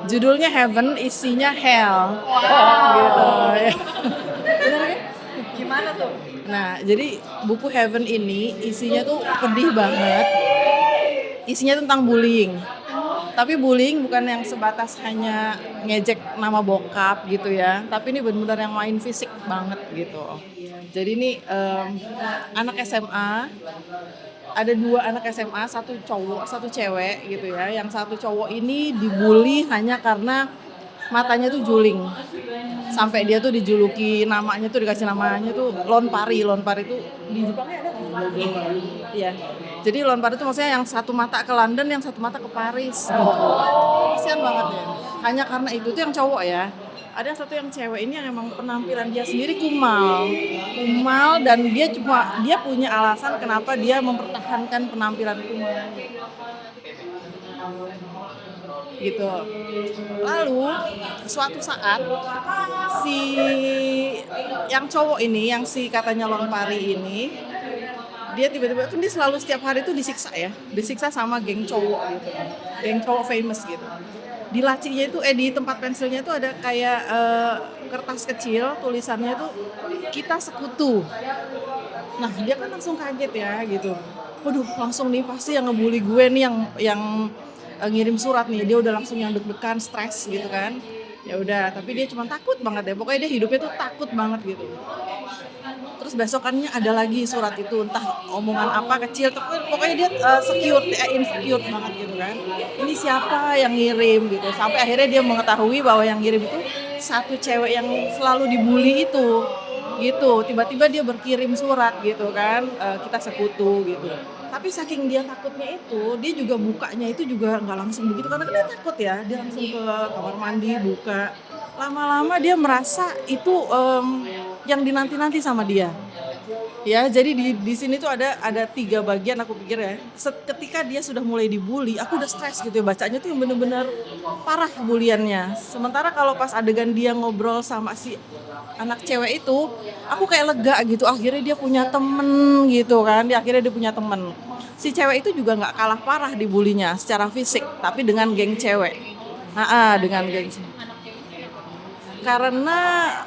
Judulnya Heaven, isinya Hell. Gitu. Bener kan? Gimana tuh? Nah, jadi buku Heaven ini isinya tuh pedih banget. Isinya tentang bullying. Tapi bullying bukan yang sebatas hanya ngejek nama bokap gitu ya. Tapi ini benar-benar yang main fisik banget gitu. Jadi ini anak SMA, ada 2 anak SMA, 1 cowok, 1 cewek gitu ya. Yang 1 cowok ini dibully hanya karena matanya tuh juling. Sampai dia tuh dijuluki, namanya tuh dikasih namanya tuh Lonpari. Lonpari itu di Jepangnya ada nggak sih? Iya. Jadi Lonpari itu maksudnya yang satu mata ke London, yang satu mata ke Paris. Kasian banget ya. Hanya karena itu tuh yang cowok ya. Ada satu yang cewek ini yang emang penampilan dia sendiri kumal dan dia punya alasan kenapa dia mempertahankan penampilan kumal gitu. Lalu suatu saat si yang cowok ini, yang si katanya Lonpari ini, dia tiba-tiba kan dia selalu setiap hari tuh disiksa sama geng cowok gitu, geng cowok famous gitu. Di lacinya itu di tempat pensilnya itu ada kayak kertas kecil, tulisannya tuh kita sekutu. Nah dia kan langsung kaget ya gitu. Waduh, langsung nih pasti yang ngebully gue nih yang ngirim surat nih, dia udah langsung yang deg-degan, stres gitu kan. Ya udah, tapi dia cuma takut banget ya. Pokoknya dia hidupnya tuh takut banget gitu. Terus besokannya ada lagi surat itu, entah omongan apa kecil, tapi pokoknya dia insecure banget gitu kan. Ini siapa yang ngirim gitu. Sampai akhirnya dia mengetahui bahwa yang ngirim itu satu cewek yang selalu dibully itu. Gitu, tiba-tiba dia berkirim surat gitu kan, kita sekutu gitu. Tapi saking dia takutnya itu, dia juga bukanya itu juga nggak langsung begitu karena dia takut ya. Dia langsung ke kamar mandi buka. Lama-lama dia merasa itu yang dinanti-nanti sama dia. Ya, jadi di sini tuh ada 3 bagian aku pikir ya. Ketika dia sudah mulai dibully, aku udah stres gitu ya bacanya tuh yang bener-bener parah buliannya. Sementara kalau pas adegan dia ngobrol sama si anak cewek itu, aku kayak lega gitu. Akhirnya dia punya temen gitu kan. Akhirnya dia punya temen. Si cewek itu juga nggak kalah parah dibulinya secara fisik, tapi dengan geng cewek. Dengan geng cewek. Karena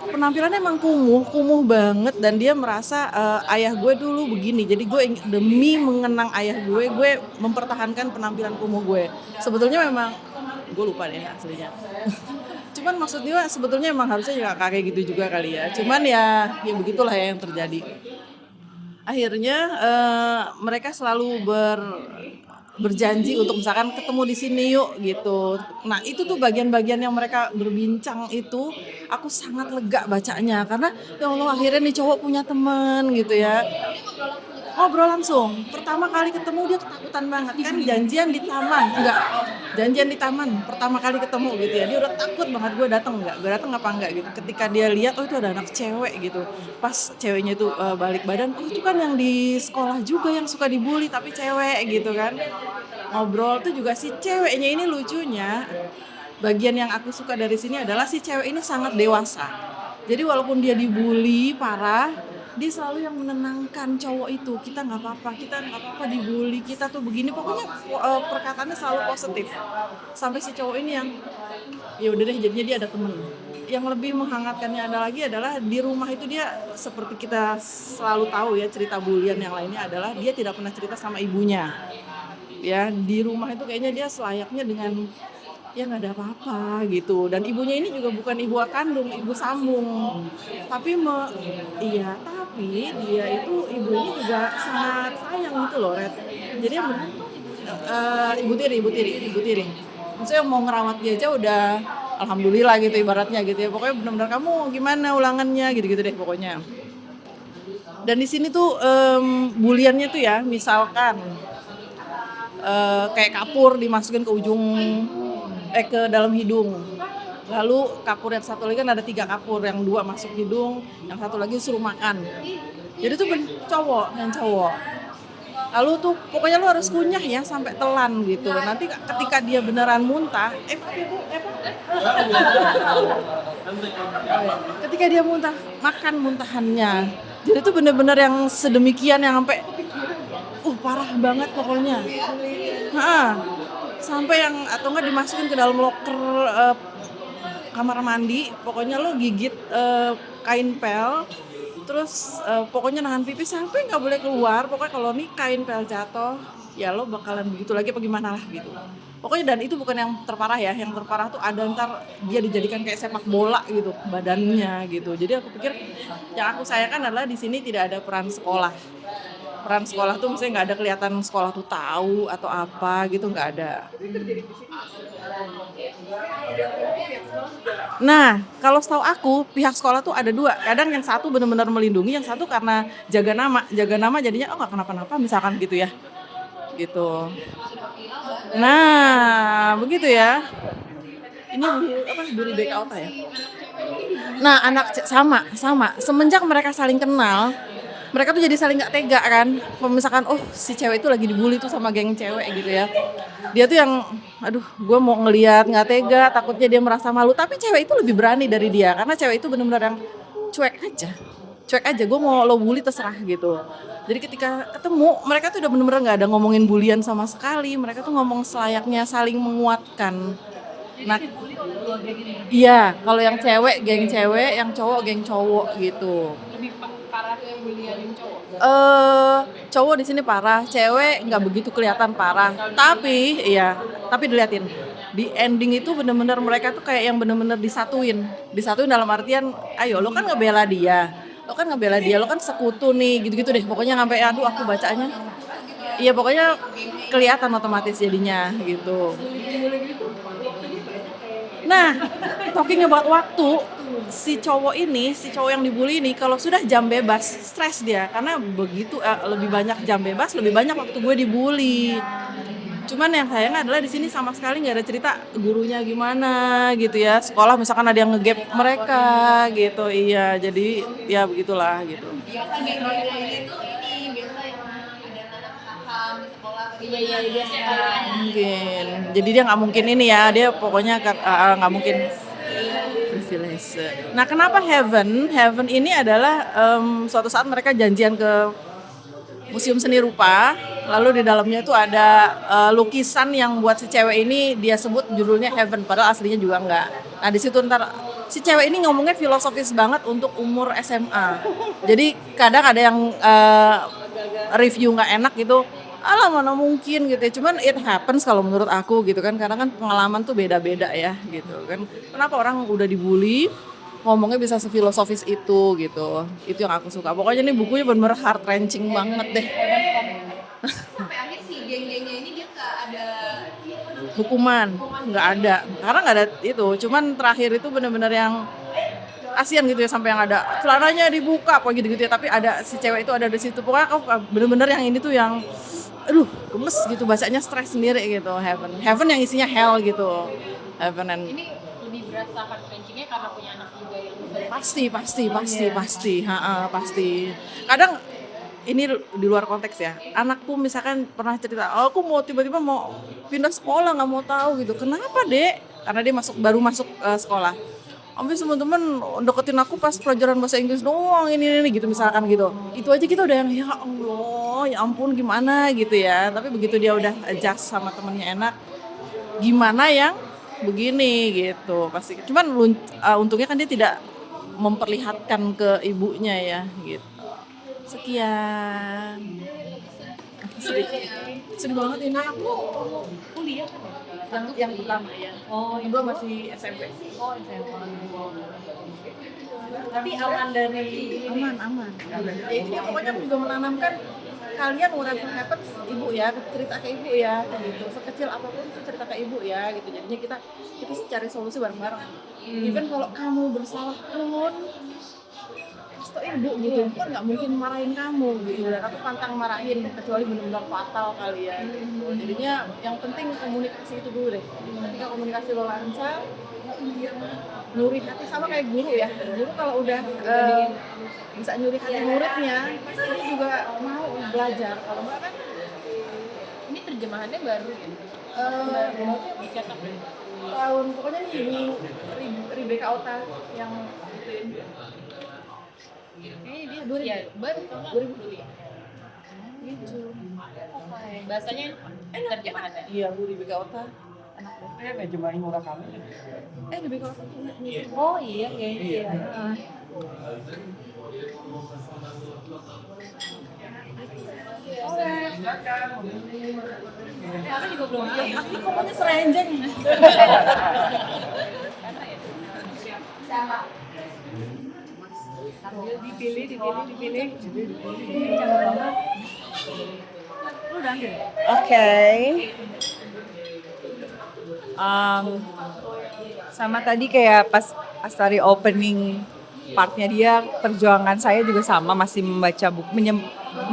penampilannya emang kumuh banget dan dia merasa ayah gue dulu begini. Jadi gue demi mengenang ayah gue mempertahankan penampilan kumuh gue. Sebetulnya memang gue lupa deh aslinya. Cuman maksudnya sebetulnya emang harusnya ya kayak gitu juga kali ya. Cuman ya begitulah ya yang terjadi. Akhirnya mereka selalu berjanji untuk misalkan ketemu di sini yuk gitu. Nah itu tuh bagian-bagian yang mereka berbincang itu aku sangat lega bacanya karena ya Allah akhirnya nih cowok punya teman gitu ya. Ngobrol langsung. Pertama kali ketemu dia ketakutan banget kan, janjian di taman pertama kali ketemu gitu ya. Dia udah takut banget, gue datang apa enggak gitu. Ketika dia lihat itu ada anak cewek gitu. Pas ceweknya itu balik badan, itu kan yang di sekolah juga yang suka dibully tapi cewek gitu kan. Ngobrol tuh juga si ceweknya ini lucunya. Bagian yang aku suka dari sini adalah si cewek ini sangat dewasa. Jadi walaupun dia dibully parah, dia selalu yang menenangkan cowok itu. Kita nggak apa-apa dibully, kita tuh begini. Pokoknya perkataannya selalu positif. Sampai si cowok ini yang ya udah deh jadinya dia ada temen. Yang lebih menghangatkannya adalah di rumah itu dia seperti kita selalu tahu ya cerita bulian yang lainnya adalah dia tidak pernah cerita sama ibunya. Ya di rumah itu kayaknya dia selayaknya dengan ya nggak ada apa-apa gitu. Dan ibunya ini juga bukan ibu kandung, ibu sambung. Tapi dia itu ibunya juga sangat sayang gitu loh, Red. Jadi yang benar ibu tiri. Maksudnya mau ngerawat dia aja udah alhamdulillah gitu ibaratnya gitu ya. Pokoknya benar-benar kamu gimana ulangannya gitu-gitu deh pokoknya. Dan di sini tuh buliannya tuh ya misalkan kayak kapur dimasukin ke ujung ke dalam hidung. Lalu kapur yang satu lagi kan ada 3 kapur, yang 2 masuk hidung, yang satu lagi suruh makan. Jadi tuh cowok. Lalu tuh pokoknya lu harus kunyah ya sampai telan gitu. Nanti ketika dia beneran muntah, ketika dia muntah, makan muntahannya. Jadi tuh bener-bener yang sedemikian yang sampai parah banget pokoknya. Sampai yang atau enggak dimasukin ke dalam loker kamar mandi, pokoknya lo gigit kain pel, terus pokoknya nahan pipis sampai nggak boleh keluar. Pokoknya kalau nih kain pel jatuh, ya lo bakalan begitu lagi apa gimana lah gitu. Pokoknya dan itu bukan yang terparah ya, yang terparah tuh ada ntar dia dijadikan kayak sepak bola gitu badannya gitu. Jadi aku pikir yang aku sayangkan adalah di sini tidak ada peran sekolah. Peran sekolah tuh misalnya nggak ada kelihatan sekolah tuh tahu atau apa gitu, nggak ada. Nah, kalau setahu aku pihak sekolah tuh ada 2. Kadang yang satu benar-benar melindungi, yang satu karena jaga nama jadinya nggak kenapa-napa misalkan gitu ya. Gitu. Nah, begitu ya. Ini guru BK Ota ya. Nah, anak sama. Semenjak mereka saling kenal, mereka tuh jadi saling gak tega kan. Kalau misalkan si cewek itu lagi dibully tuh sama geng cewek gitu ya. Dia tuh yang gue mau ngelihat gak tega, takutnya dia merasa malu. Tapi cewek itu lebih berani dari dia karena cewek itu benar-benar yang cuek aja, gue mau lo bully terserah gitu. Jadi ketika ketemu mereka tuh udah benar-benar gak ada ngomongin bulian sama sekali. Mereka tuh ngomong selayaknya saling menguatkan. Nah, iya, kalau yang cewek geng cewek, yang cowok geng cowok gitu. Lebih parah yang bulian yang cowok. Cowok di sini parah, cewek nggak begitu kelihatan parah. Tapi diliatin di ending itu bener-bener mereka tuh kayak yang bener-bener disatuin dalam artian, ayo lo kan ngebela dia, lo kan sekutu nih, gitu-gitu deh. Pokoknya sampai aku bacanya, iya pokoknya kelihatan otomatis jadinya gitu. Nah, talking about waktu, si cowok yang dibully ini kalau sudah jam bebas, stres dia karena begitu lebih banyak jam bebas, lebih banyak waktu gue dibully. Cuman yang sayang adalah di sini sama sekali nggak ada cerita gurunya gimana gitu ya. Sekolah misalkan ada yang ngegap mereka gitu, iya. Jadi ya begitulah gitu. Mungkin. Jadi dia nggak mungkin ini ya, dia pokoknya nggak mungkin privilege. Nah, kenapa Heaven? Heaven ini adalah suatu saat mereka janjian ke Museum Seni Rupa, lalu di dalamnya itu ada lukisan yang buat si cewek ini dia sebut judulnya Heaven, padahal aslinya juga enggak. Nah, di situ ntar si cewek ini ngomongnya filosofis banget untuk umur SMA. Jadi kadang ada yang review nggak enak gitu. Alah mana mungkin gitu ya, cuman it happens kalau menurut aku gitu kan, karena kan pengalaman tuh beda-beda ya gitu kan. Kenapa orang udah dibully ngomongnya bisa sefilosofis itu gitu, itu yang aku suka. Pokoknya nih bukunya bener-bener heart wrenching banget deh. Sampai akhir sih geng-gengnya ini dia nggak ada Hukuman, nggak ada, karena nggak ada itu. Cuman terakhir itu bener-bener yang kasian gitu ya, sampai yang ada celananya dibuka apa gitu-gitu ya, tapi ada si cewek itu ada di situ. Pokoknya aku bener-bener yang ini tuh yang gemes gitu, bacanya stres sendiri gitu. Heaven yang isinya hell gitu. Heaven and Ini lebih berasa heart wrenchingnya karena punya anak juga yang pasti. Kadang ini di luar konteks ya. Anakku misalkan pernah cerita, aku mau tiba-tiba mau pindah sekolah, nggak mau tahu gitu. Kenapa dek? Karena dia baru masuk sekolah. Habis teman-teman deketin aku pas pelajaran bahasa Inggris doang ini gitu misalkan gitu. Itu aja kita udah yang ya Allah, ya ampun gimana gitu ya. Tapi begitu dia udah adjust sama temennya enak, gimana yang begini gitu pasti. Cuman untungnya kan dia tidak memperlihatkan ke ibunya ya gitu. Sekian. Sedih banget ini aku kuliah yang pertama ya. Yang kedua masih SMP. Tapi aman dari Aman. Ya itu dia pokoknya juga menanamkan kalian whatever happens ibu ya, cerita ke ibu ya gitu. Sekecil apapun itu cerita ke ibu ya gitu. Jadinya kita cari solusi bareng-bareng. Even kalau kamu bersalah pun tau ibu gitu, aku kan nggak mungkin marahin kamu gitu, dan aku pantang marahin kecuali benar-benar fatal kali ya. Jadinya yang penting komunikasi itu dulu deh. Ketika komunikasi lo lancar, nyuri hati sama kayak guru ya. Guru kalau udah bisa nyuri hati muridnya, pasti dia juga mau belajar. Kalau enggak kan Ini terjemahannya baru ya? dicetak tahun pokoknya nih Rebecca Ota yang ituin. Kayaknya dia 2000. Ya, baru kan? 2000 ya. Gitu. Bahasanya terjemahannya. Iya, Bu Rebecca Ota. Anak lo. Ngejemahin murah kami. Rebecca Ota punya nih. Oh iya, kayaknya. Iya. Aku juga belum tahu. Aku pokoknya serenjeng. Dipilih. Oke. Sama tadi kayak pas Astari opening partnya dia, perjuangan saya juga sama, masih membaca buku,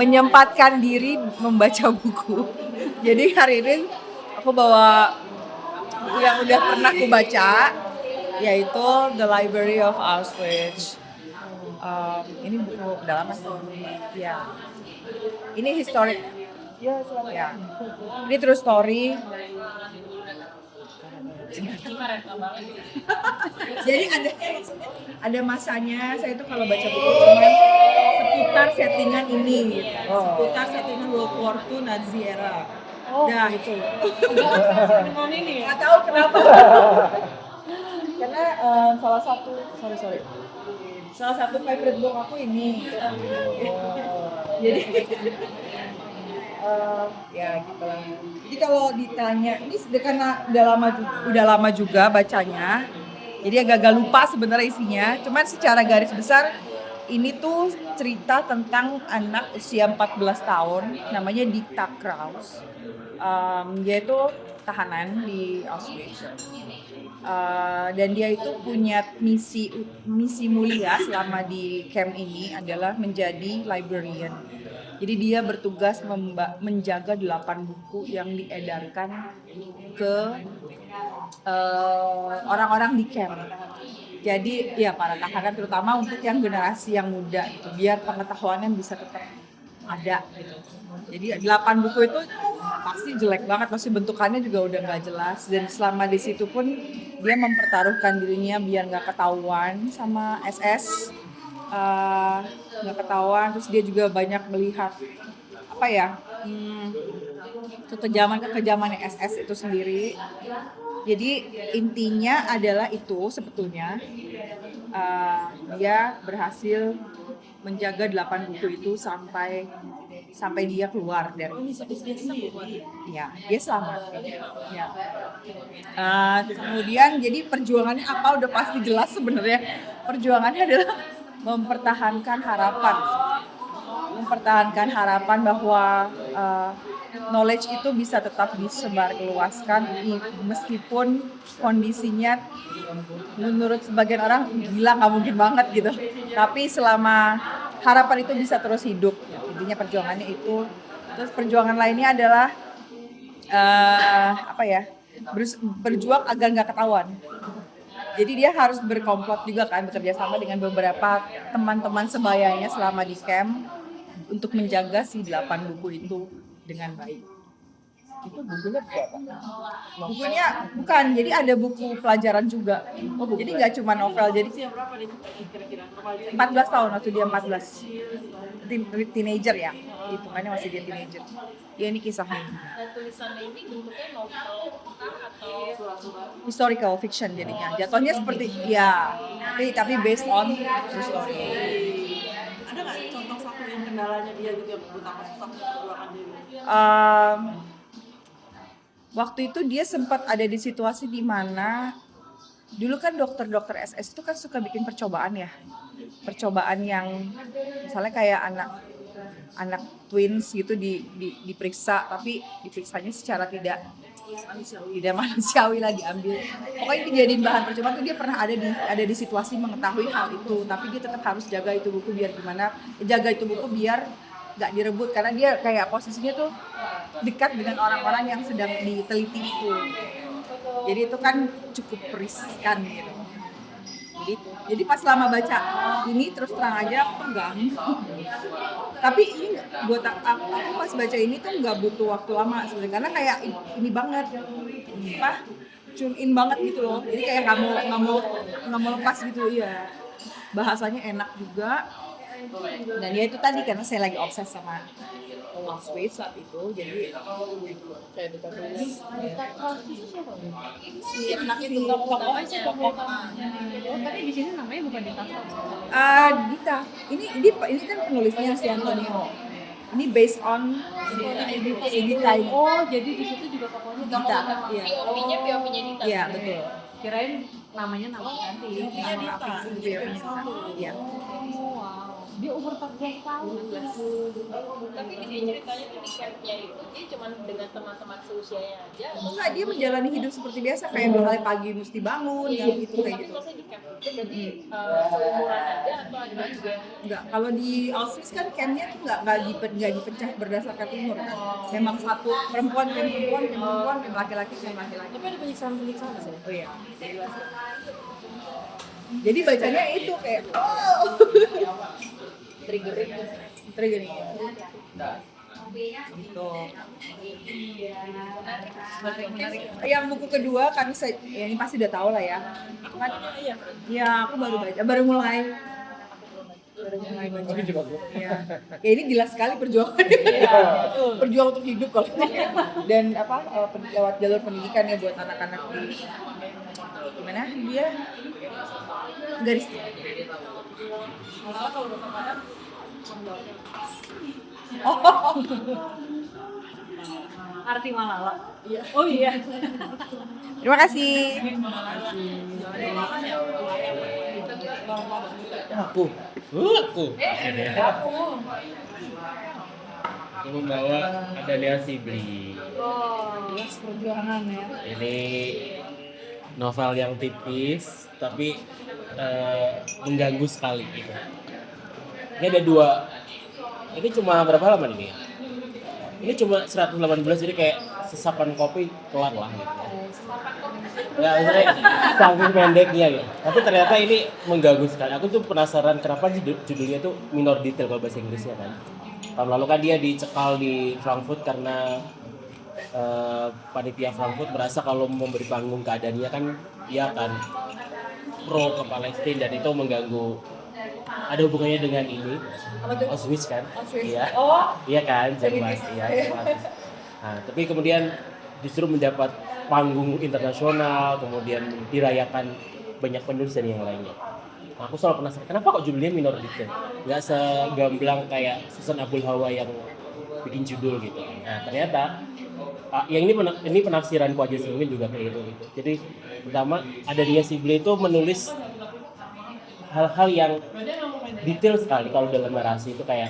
menyempatkan diri membaca buku. Jadi hari ini aku bawa buku yang udah pernah aku baca, yaitu The Library of Auschwitz. Ini buku udah lama sih. Ya. Ini historic. Ya, selamat ya. Ini true story. Jadi ada masanya saya tuh kalau baca buku cuman seputar settingan ini gitu. Seputar settingan World War II Nazi era. Nah itu. Nggak tahu kenapa. Karena salah satu favorite book aku ini. Jadi ya gitu lah. Jadi kalau ditanya, ini karena udah lama juga bacanya, jadi agak lupa sebenarnya isinya. Cuman secara garis besar ini tuh cerita tentang anak usia 14 tahun, namanya Dita Kraus. Dia itu tahanan di Auschwitz. Dan dia itu punya misi mulia selama di camp ini adalah menjadi librarian. Jadi dia bertugas menjaga 8 buku yang diedarkan ke orang-orang di camp. Jadi ya para tahanan terutama untuk yang generasi yang muda gitu, biar pengetahuannya bisa tetap ada gitu. Jadi 8 buku itu pasti jelek banget, pasti bentukannya juga udah nggak jelas, dan selama di situ pun dia mempertaruhkan dirinya biar nggak ketahuan sama SS. Nggak ketahuan, terus dia juga banyak melihat apa ya kekejaman SS itu sendiri. Jadi intinya adalah itu sebetulnya dia berhasil menjaga 8 buku itu sampai dia keluar dari ya, dia selamat ya. Kemudian jadi perjuangannya apa udah pasti jelas sebenarnya. Perjuangannya adalah mempertahankan harapan bahwa knowledge itu bisa tetap disebarluaskan meskipun kondisinya menurut sebagian orang gila, nggak mungkin banget gitu, tapi selama harapan itu bisa terus hidup, intinya perjuangannya itu. Terus perjuangan lainnya adalah berjuang agar nggak ketahuan. Jadi dia harus berkomplot juga kan, bekerja sama dengan beberapa teman-teman sebayanya selama di camp untuk menjaga si 8 buku itu dengan baik. Itu bukunya berapa? Bukunya bukan, jadi ada buku pelajaran juga. Jadi nggak cuma novel, jadi 14 tahun waktu dia 14. Teenager ya, hitungannya masih dia teenager. Ya ini kisahnya. Dan tulisannya ini bentuknya novel atau Historical fiction jadinya. Jatuhnya seperti ya, tapi based on true story. Ada nggak contoh satu yang kendalanya dia gitu yang betapa susah perjuangan dia? Waktu itu dia sempat ada di situasi di mana dulu kan dokter-dokter SS itu kan suka bikin percobaan ya. Percobaan yang misalnya kayak anak twins gitu diperiksa, tapi diperiksanya secara tidak tidak manusiawi lagi ambil. Pokoknya dijadiin bahan percuma tuh dia pernah ada di situasi mengetahui hal itu, tapi dia tetap harus jaga itu buku biar gimana, jaga itu buku biar nggak direbut karena dia kayak posisinya tuh dekat dengan orang-orang yang sedang diteliti itu. Jadi itu kan cukup riskan gitu. Jadi pas lama baca ini terus terang aja aku pegang. Tapi ini buat aku pas baca ini tuh nggak butuh waktu lama sebenarnya karena kayak ini banget, tune in banget gitu loh. Jadi kayak nggak mau lepas gitu ya. Bahasanya enak juga. Dan ya itu tadi karena saya lagi obses sama Auschwitz saat itu, jadi saya buka tulis si anak itu tokoh Tapi di sini namanya bukan Dita. Dita. Ini kan penulisnya si Antonio. Ini based on si Dita ini. Oh, jadi di situ juga tokohnya Dita. Iya. POV-nya Dita. Iya, betul. Kirain namanya nama ganti. Iya, Dita. Iya. Dia umur 14 tahun. Tapi di ceritanya tuh di campnya itu dia cuma dengan teman-teman seusianya aja. Enggak, dia menjalani hidup seperti biasa kayak berkali pagi mesti bangun yang gitu kayak Tapi gitu. maksudnya di camp itu berarti seumuran aja atau ada juga? Enggak, kalau di Auschwitz kan campnya tuh nggak dipecah berdasarkan umur kan. Memang satu perempuan, camp laki-laki, camp laki-laki. Tapi ada penyiksaan-penyiksaan sih. Oh iya. Jadi bacanya itu kayak triggering. Gitu. Menarik. Yang buku kedua kan ya ini pasti udah tahu lah ya. Kan ya aku baru mulai baca. Ya. Ya ini jelas sekali perjuangan. Berjuang untuk hidup kalau. Dan lewat jalur pendidikan ya buat anak-anak di gimana dia garis. Arti Malala. Oh iya. Terima kasih. Aku yang membawa Adalia Sibli. Jelas perjuangan ya. Ini novel yang tipis tapi mengganggu sekali gitu. Ini ada 2. Ini cuma berapa halaman ini ya? Ini cuma 118, jadi kayak sesapan kopi kelar lah gitu. Ya, maksudnya saking pendeknya gitu. Tapi ternyata ini mengganggu sekali. Aku tuh penasaran kenapa judulnya tuh minor detail kalau bahasa Inggrisnya kan. Tahun lalu kan dia dicekal di Frankfurt karena panitia Frankfurt merasa kalau memberi panggung keadaannya kan dia akan pro ke Palestina dan itu mengganggu. Ada hubungannya dengan ini Auschwitz kan? Iya. Iya kan, Jerman. Iya. Nah, tapi kemudian justru mendapat panggung internasional, kemudian dirayakan banyak penulis dan yang lainnya. Nah, aku selalu penasaran, kenapa kok judulnya minor detail? Nggak segamblang kayak Susan Abdul Hawa yang bikin judul gitu. Nah, ternyata yang ini penafsiranku aja sih, juga kayak gitu. Jadi pertama Adalia Sibli itu menulis hal-hal yang detail sekali kalau dalam narasi itu, kayak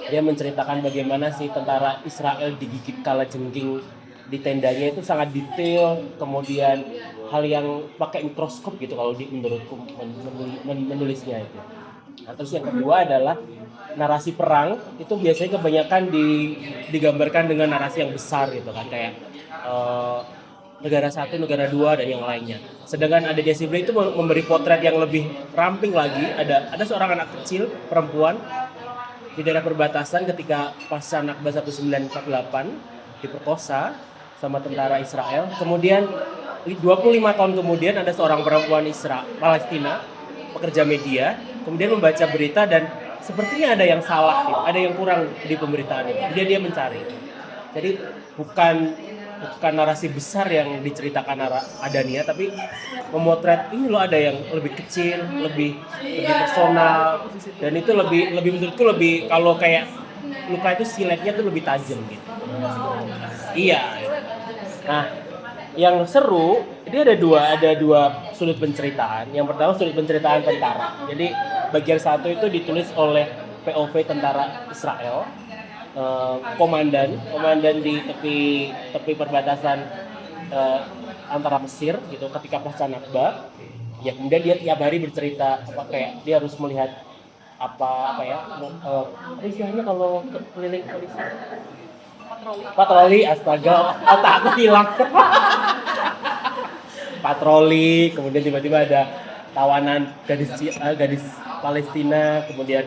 dia menceritakan bagaimana si tentara Israel digigit kalajengking di tendanya itu sangat detail, kemudian hal yang pakai mikroskop gitu kalau menurutku menulisnya itu. Nah, terus yang kedua adalah narasi perang itu biasanya kebanyakan digambarkan dengan narasi yang besar gitu kan, kayak negara 1, negara 2 dan yang lainnya. Sedangkan Adalia Sibli itu memberi potret yang lebih ramping lagi. Ada seorang anak kecil perempuan di daerah perbatasan ketika pasca Nakba 1948 diperkosa sama tentara Israel. Kemudian 25 tahun kemudian ada seorang perempuan Palestina, pekerja media, kemudian membaca berita dan sepertinya ada yang salah gitu, ada yang kurang di pemberitaan itu. Dia mencari. Jadi bukan narasi besar yang diceritakan Adania, tapi memotret ini loh ada yang lebih kecil, lebih personal, dan itu lebih menurutku lebih, kalau kayak luka itu siletnya tuh lebih tajam gitu. Iya. Nah, yang seru ini ada dua sudut penceritaan. Yang pertama sudut penceritaan tentara. Jadi bagian satu itu ditulis oleh POV tentara Israel. Komandan di tepi perbatasan antara Mesir gitu ketika pasca Nakba. Ya kemudian dia tiap hari bercerita kayak dia harus melihat apa ya apa istilahnya kalau keliling polisi patroli astaga otak aku hilang patroli, kemudian tiba-tiba ada tawanan gadis Palestina, kemudian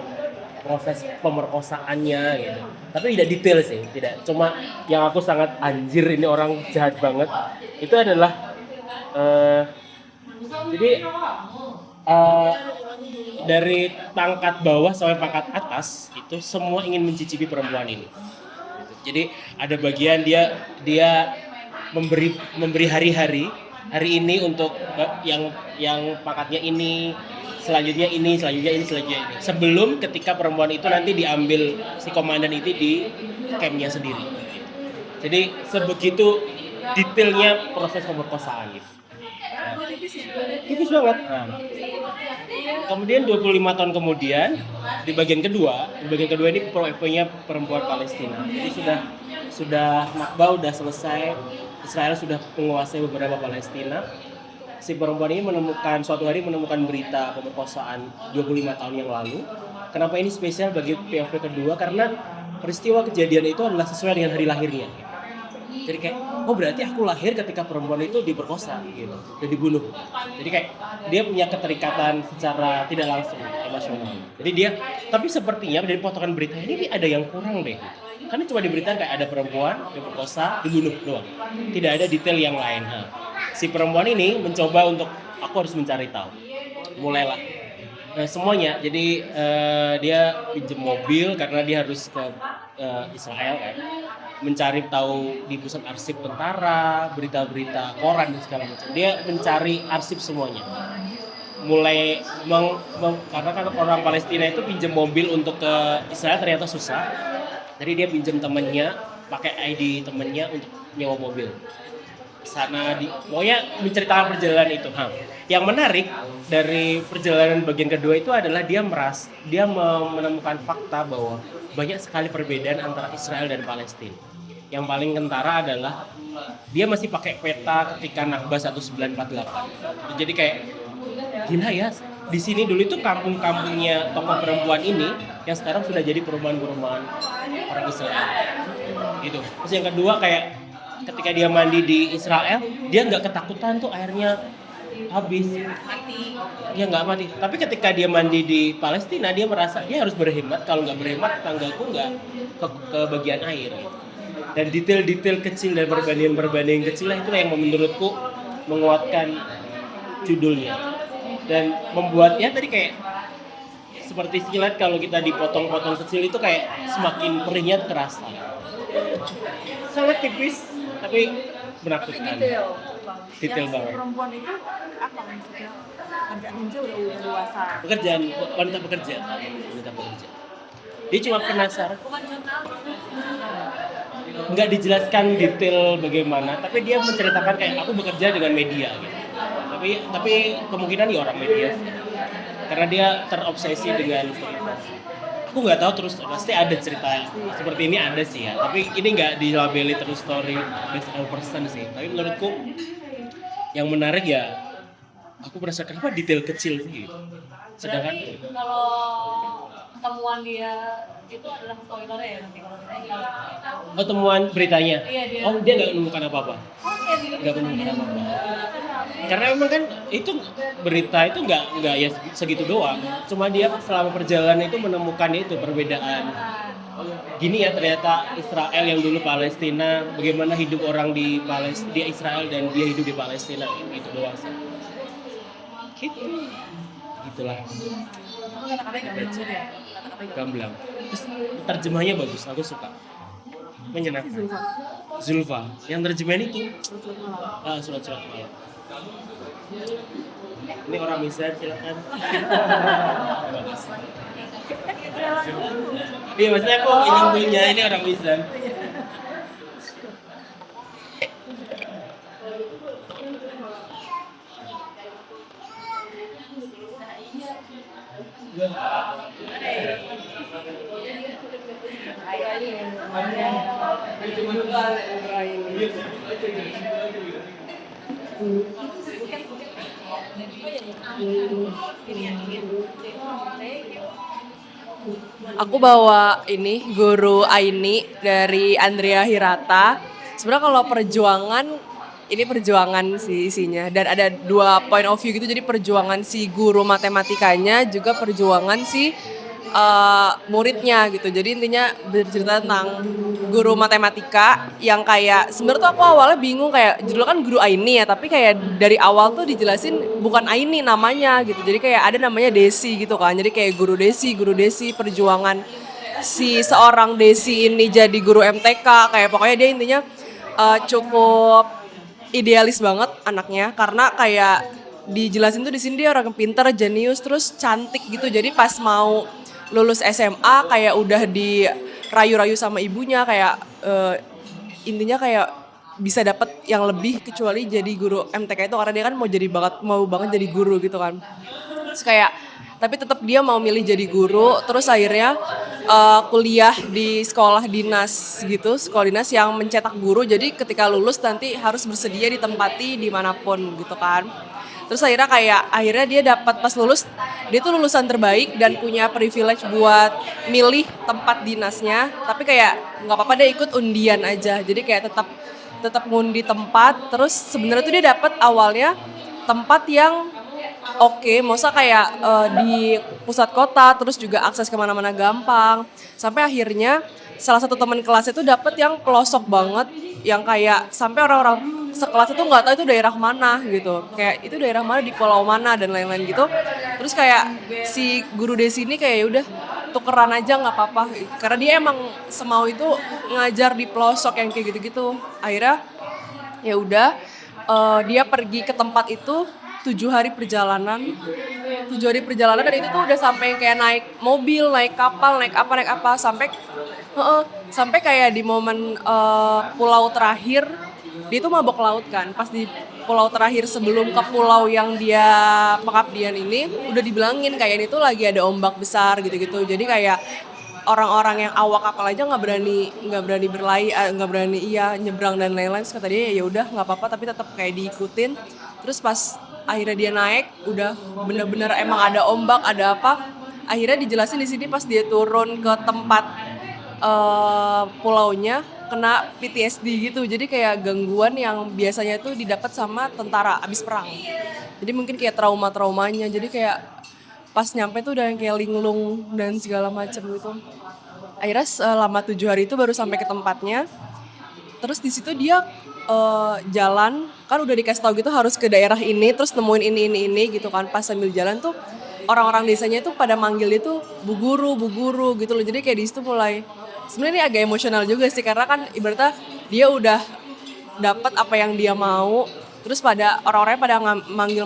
proses pemerkosaannya gitu. Tapi tidak detail sih, tidak. Cuma yang aku sangat anjir ini orang jahat banget itu adalah jadi dari pangkat bawah sampai pangkat atas itu semua ingin mencicipi perempuan ini. Jadi ada bagian dia memberi hari ini untuk yang pangkatnya ini, selanjutnya ini. Sebelum ketika perempuan itu nanti diambil si komandan itu di campnya sendiri. Jadi sebegitu detailnya proses pemerkosaan gitu. Tipis banget. Nah. Kemudian 25 tahun kemudian di bagian kedua ini pro-nya perempuan Palestina. Jadi sudah Nakba udah selesai, Israel sudah menguasai beberapa Palestina. Si perempuan ini suatu hari menemukan berita pemerkosaan 25 tahun yang lalu. Kenapa ini spesial bagi POV kedua? Karena peristiwa kejadian itu adalah sesuai dengan hari lahirnya. Jadi kayak, oh berarti aku lahir ketika perempuan itu diperkosa gitu, dan dibunuh. Jadi kayak dia punya keterikatan secara tidak langsung emosional. Jadi tapi sepertinya dari potongan berita ini ada yang kurang deh. Karena cuma diberitakan kayak ada perempuan diperkosa, dibunuh doang. Tidak ada detail yang lain. Si perempuan ini mencoba untuk aku harus mencari tahu. Mulailah semuanya. Jadi dia pinjam mobil karena dia harus ke Israel kan. Mencari tahu di pusat arsip tentara, berita-berita koran dan segala macam. Dia mencari arsip semuanya. Mulai karena kan orang Palestina itu pinjam mobil untuk ke Israel ternyata susah. Jadi dia pinjam temannya, pakai ID temannya untuk nyewa mobil. Pokoknya menceritakan perjalanan itu. Yang menarik dari perjalanan bagian kedua itu adalah dia menemukan fakta bahwa banyak sekali perbedaan antara Israel dan Palestina. Yang paling kentara adalah dia masih pakai peta ketika Nakba 1948. Jadi kayak gila ya, di sini dulu itu kampung-kampungnya tokoh perempuan ini yang sekarang sudah jadi perumahan-perumahan orang Israel. Gitu. Terus yang kedua kayak ketika dia mandi di Israel, dia nggak ketakutan tuh airnya habis. Dia nggak mati. Tapi ketika dia mandi di Palestina, dia merasa dia harus berhemat. Kalau nggak berhemat, tanggaku nggak ke bagian air. Dan detail-detail kecil dan perbandingan kecil lah itulah yang menurutku menguatkan judulnya dan membuatnya tadi kayak seperti silat kalau kita dipotong-potong kecil itu kayak semakin perihnya terasa. Sangat tipis tapi menakutkan. Detail banget. Perempuan itu apa maksudnya? Kerjaan udah dewasa. Pekerjaan wanita pekerja. Dia cuma penasaran. Nggak dijelaskan detail bagaimana, tapi dia menceritakan kayak aku bekerja dengan media gitu. Tapi kemungkinan ya orang media sih. Karena dia terobsesi dengan aku nggak tahu terus pasti ada cerita seperti ini ada sih ya. Tapi ini nggak dilabeli true story based on person sih. Tapi menurutku yang menarik ya aku merasa kenapa detail kecil sih gitu. Sedangkan kalau temuan dia itu adalah spoilernya ya nanti kalau temuan beritanya. Iya, dia nggak menemukan apa-apa. Nggak menemukan apa-apa. Karena memang kan itu berita itu nggak ya segitu doang. Cuma dia selama perjalanan itu menemukan itu perbedaan. Gini ya ternyata Israel yang dulu Palestina, bagaimana hidup orang di Israel dan dia hidup di Palestina gitu doang sih. Gitu. Gitulah. Gamblang. Terus terjemahnya bagus, aku suka. Menyenangkan. Zulfa. Yang terjemahan itu surat-surat malam. Ini orang Mizan, silakan. Iya, maksudnya aku ingin punya ini orang Mizan. Aku bawa ini guru Aini dari Andrea Hirata. Sebenarnya kalau perjuangan ini perjuangan sih isinya dan ada dua point of view gitu. Jadi perjuangan si guru matematikanya juga perjuangan si muridnya gitu. Jadi intinya bercerita tentang guru matematika yang kayak sebenarnya tuh aku awalnya bingung kayak judulnya kan guru Aini ya, tapi kayak dari awal tuh dijelasin bukan Aini namanya gitu. Jadi kayak ada namanya Desi gitu kan. Jadi kayak guru Desi perjuangan si seorang Desi ini jadi guru MTK, kayak pokoknya dia intinya cukup idealis banget anaknya karena kayak dijelasin tuh di sini dia orang yang pinter, jenius, terus cantik gitu. Jadi pas mau lulus SMA kayak udah dirayu-rayu sama ibunya kayak intinya kayak bisa dapet yang lebih kecuali jadi guru MTK itu karena dia kan mau banget jadi guru gitu kan. Terus kayak tapi tetap dia mau milih jadi guru, terus akhirnya kuliah di sekolah dinas gitu, sekolah dinas yang mencetak guru, jadi ketika lulus nanti harus bersedia ditempati dimanapun gitu kan. Terus akhirnya dia dapat pas lulus, dia tuh lulusan terbaik dan punya privilege buat milih tempat dinasnya, tapi kayak nggak apa-apa dia ikut undian aja, jadi kayak tetap ngundi tempat. Terus sebenarnya tuh dia dapat awalnya tempat yang oke, maksudnya kayak di pusat kota, terus juga akses kemana-mana gampang. Sampai akhirnya salah satu teman kelasnya tuh dapet yang pelosok banget, yang kayak sampai orang-orang sekelas itu nggak tahu itu daerah mana gitu. Kayak itu daerah mana di pulau mana dan lain-lain gitu. Terus kayak si guru Desi ini kayak udah tukeran aja nggak apa-apa. Karena dia emang semau itu ngajar di pelosok yang kayak gitu-gitu. Akhirnya ya udah dia pergi ke tempat itu 7 hari perjalanan dan itu tuh udah sampai kayak naik mobil, naik kapal, naik apa sampai kayak di momen pulau terakhir dia tuh mabok laut kan. Pas di pulau terakhir sebelum ke pulau yang dia pengabdian ini udah dibilangin kayak ini tuh lagi ada ombak besar gitu-gitu. Jadi kayak orang-orang yang awak kapal aja nggak berani nyebrang dan lain-lain. Terus kata dia ya udah nggak apa-apa tapi tetap kayak diikutin. Terus pas akhirnya dia naik udah bener-bener emang ada ombak ada apa, akhirnya dijelasin di sini pas dia turun ke tempat pulaunya kena PTSD gitu. Jadi kayak gangguan yang biasanya tuh didapat sama tentara abis perang, jadi mungkin kayak traumanya. Jadi kayak pas nyampe tuh udah yang kayak linglung dan segala macam gitu. Akhirnya selama 7 hari itu baru sampai ke tempatnya. Terus di situ dia jalan, kan udah dikasih tahu gitu harus ke daerah ini, terus nemuin ini gitu kan. Pas sambil jalan tuh orang-orang desanya tuh pada manggil dia tuh bu guru gitu loh. Jadi kayak di situ mulai sebenarnya ini agak emosional juga sih karena kan ibaratnya dia udah dapat apa yang dia mau, terus pada orang-orangnya pada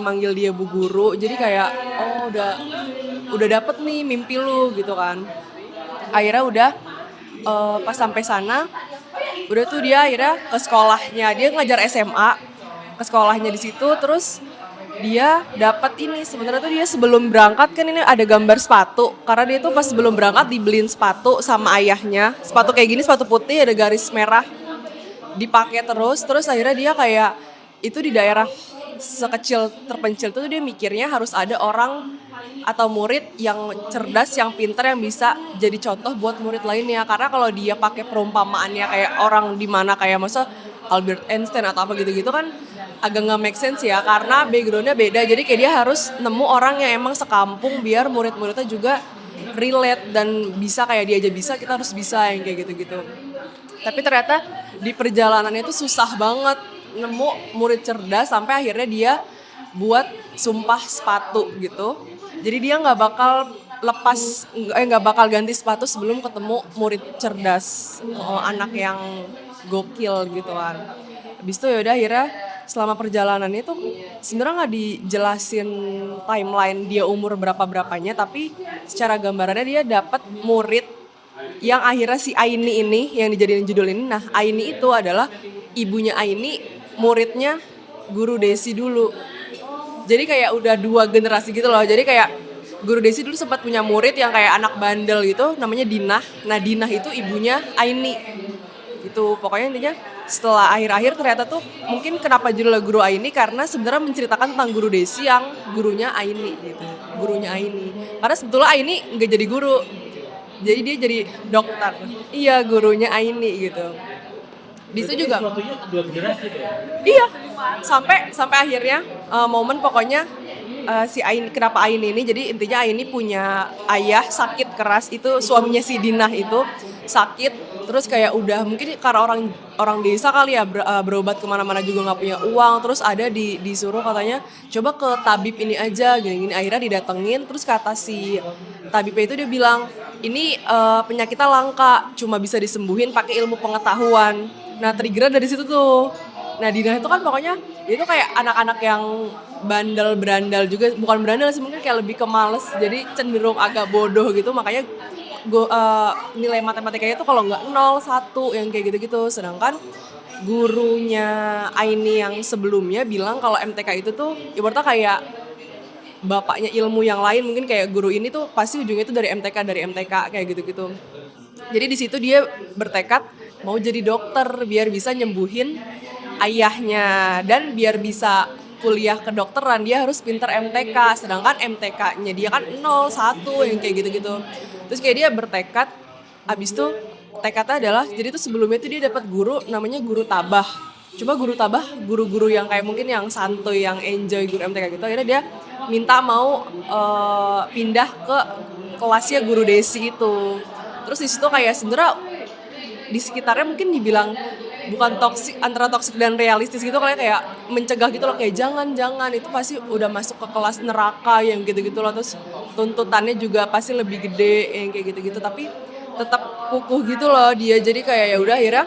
manggil dia bu guru. Jadi kayak oh udah dapet nih mimpi lu gitu kan. Akhirnya udah pas sampai sana udah tuh dia akhirnya ke sekolahnya, dia ngajar SMA ke sekolahnya di situ. Terus dia dapat ini, sebenarnya tuh dia sebelum berangkat kan ini ada gambar sepatu karena dia tuh pas sebelum berangkat dibeliin sepatu sama ayahnya, sepatu kayak gini, sepatu putih ada garis merah, dipakai terus akhirnya dia kayak itu di daerah sekecil terpencil tuh dia mikirnya harus ada orang atau murid yang cerdas, yang pintar, yang bisa jadi contoh buat murid lainnya. Karena kalau dia pakai perumpamaannya kayak orang di mana kayak masa Albert Einstein atau apa gitu-gitu kan agak nggak make sense ya, karena backgroundnya beda. Jadi kayak dia harus nemu orang yang emang sekampung biar murid-muridnya juga relate dan bisa kayak dia aja bisa, kita harus bisa yang kayak gitu-gitu. Tapi ternyata di perjalanannya itu susah banget nemu murid cerdas sampai akhirnya dia buat sumpah sepatu gitu. Jadi dia nggak bakal ganti sepatu sebelum ketemu murid cerdas, anak yang gokil gitu kan. Habis itu yaudah akhirnya selama perjalanan itu sebenarnya nggak dijelasin timeline dia umur berapanya, tapi secara gambarannya dia dapat murid yang akhirnya si Aini ini yang dijadiin judul ini. Nah Aini itu adalah ibunya Aini, muridnya guru Desi dulu. Jadi kayak udah 2 generasi gitu loh. Jadi kayak guru Desi dulu sempat punya murid yang kayak anak bandel gitu, namanya Dinah. Nah Dinah itu ibunya Aini gitu. Pokoknya intinya setelah akhir-akhir ternyata tuh mungkin kenapa judulnya Guru Aini karena sebenarnya menceritakan tentang guru Desi yang gurunya Aini gitu. Gurunya Aini. Karena sebetulnya Aini nggak jadi guru. Jadi dia jadi dokter. Iya, gurunya Aini gitu. Di situ juga Suatunya dua generasi tuh ya. iya. Sampai akhirnya momen pokoknya si Aini, kenapa Aini ini, jadi intinya Aini punya ayah sakit keras, itu suaminya si Dinah itu sakit, terus kayak udah mungkin karena orang desa kali ya berobat kemana-mana juga nggak punya uang, terus ada disuruh katanya coba ke tabib ini aja gini-gini, akhirnya didatengin, terus kata si tabibnya itu dia bilang ini penyakitnya langka, cuma bisa disembuhin pakai ilmu pengetahuan. Nah triggernya dari situ tuh. Nah Dinah itu kan pokoknya dia tuh kayak anak-anak yang bandel-berandal juga, bukan berandal sih, mungkin kayak lebih ke males, jadi cenderung agak bodoh gitu, makanya nilai matematikanya tuh kalau nggak 0, 1 yang kayak gitu-gitu. Sedangkan gurunya Aini yang sebelumnya bilang kalau MTK itu tuh ibaratnya kayak bapaknya ilmu yang lain, mungkin kayak guru ini tuh pasti ujungnya itu dari MTK kayak gitu-gitu. Jadi di situ dia bertekad mau jadi dokter biar bisa nyembuhin ayahnya, dan biar bisa kuliah kedokteran dia harus pinter MTK, sedangkan MTK-nya dia kan 0, 1 yang kayak gitu-gitu. Terus kayak dia bertekad, abis itu tekadnya adalah, jadi tuh sebelumnya tuh dia dapat guru namanya guru tabah. Cuma guru tabah, guru-guru yang kayak mungkin yang santuy, yang enjoy guru MTK gitu, akhirnya dia minta mau pindah ke kelasnya guru Desi itu. Terus di situ kayak sebenarnya di sekitarnya mungkin dibilang bukan toksik, antara toksik dan realistis gitu, kayak mencegah gitu loh, kayak jangan itu pasti udah masuk ke kelas neraka yang gitu-gitu loh, terus tuntutannya juga pasti lebih gede yang kayak gitu-gitu, tapi tetap kukuh gitu loh dia. Jadi kayak ya udah akhirnya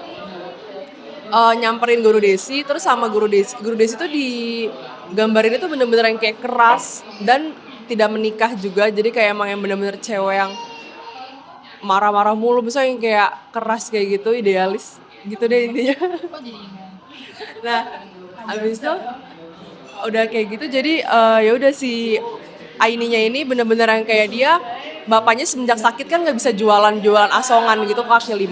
nyamperin guru Desi, terus sama guru Desi tuh digambarin itu bener-bener yang kayak keras dan tidak menikah juga, jadi kayak emang yang bener-bener cewek yang marah-marah mulu, misalnya yang kayak keras kayak gitu, idealis gitu deh intinya. Nah, abis itu udah kayak gitu, jadi ya udah si Aininya ini bener-bener yang kayak dia bapaknya semenjak sakit kan nggak bisa jualan asongan gitu kaki 5.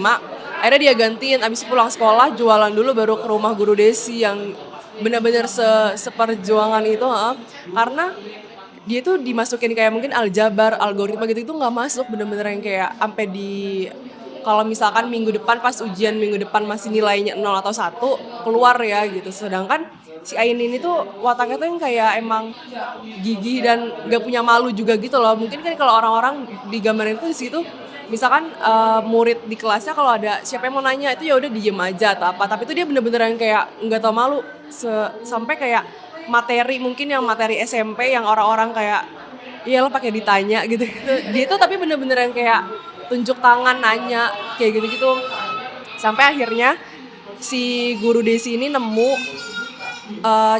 Akhirnya dia gantiin, abis pulang sekolah jualan dulu baru ke rumah guru Desi yang bener-bener seperjuangan itu, karena dia tuh dimasukin kayak mungkin aljabar, algoritma gitu itu nggak masuk, bener-bener yang kayak sampai kalau misalkan minggu depan pas ujian minggu depan masih nilainya 0 atau 1 keluar ya gitu. Sedangkan si Aini ini tuh wataknya tuh yang kayak emang gigih dan gak punya malu juga gitu loh. Mungkin kan kalau orang-orang digambarin tuh di situ misalkan murid di kelasnya kalau ada siapa yang mau nanya itu ya udah diem aja atau apa, tapi itu dia bener-bener yang kayak nggak tau malu sampai kayak materi mungkin yang materi SMP yang orang-orang kayak iyalah pakai ditanya gitu. Dia tuh tapi bener-bener yang kayak tunjuk tangan nanya kayak gitu-gitu. Sampai akhirnya si guru Desi ini nemu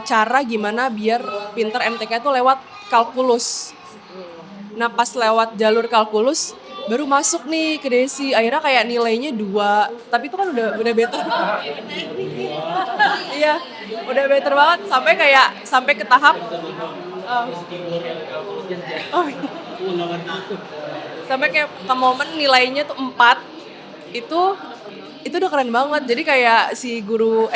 cara gimana biar pinter MTK itu lewat kalkulus. Nah pas lewat jalur kalkulus baru masuk nih ke Desi, akhirnya kayak nilainya 2, tapi itu kan udah better. Iya, udah better banget sampai ke tahap sampai kayak ke momen nilainya tuh 4. Itu udah keren banget. Jadi kayak si guru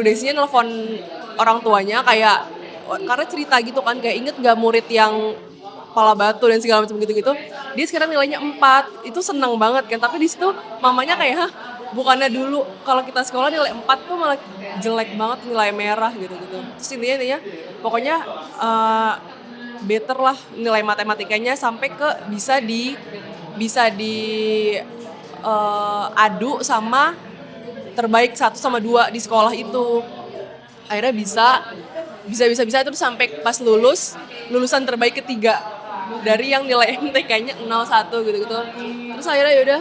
Desinya nelfon orang tuanya kayak karena cerita gitu kan, kayak inget gak murid yang kepala batu dan segala macam gitu-gitu, dia sekarang nilainya 4, itu seneng banget kan. Tapi di situ mamanya kayak bukannya dulu kalau kita sekolah nilai 4 tuh malah jelek banget, nilai merah gitu-gitu. Terus intinya pokoknya better lah nilai matematikanya sampai ke bisa di adu sama terbaik 1 sama 2 di sekolah itu. Akhirnya bisa terus sampai pas lulusan terbaik ketiga dari yang nilai MTK-nya 0,1 gitu-gitu. Terus akhirnya yaudah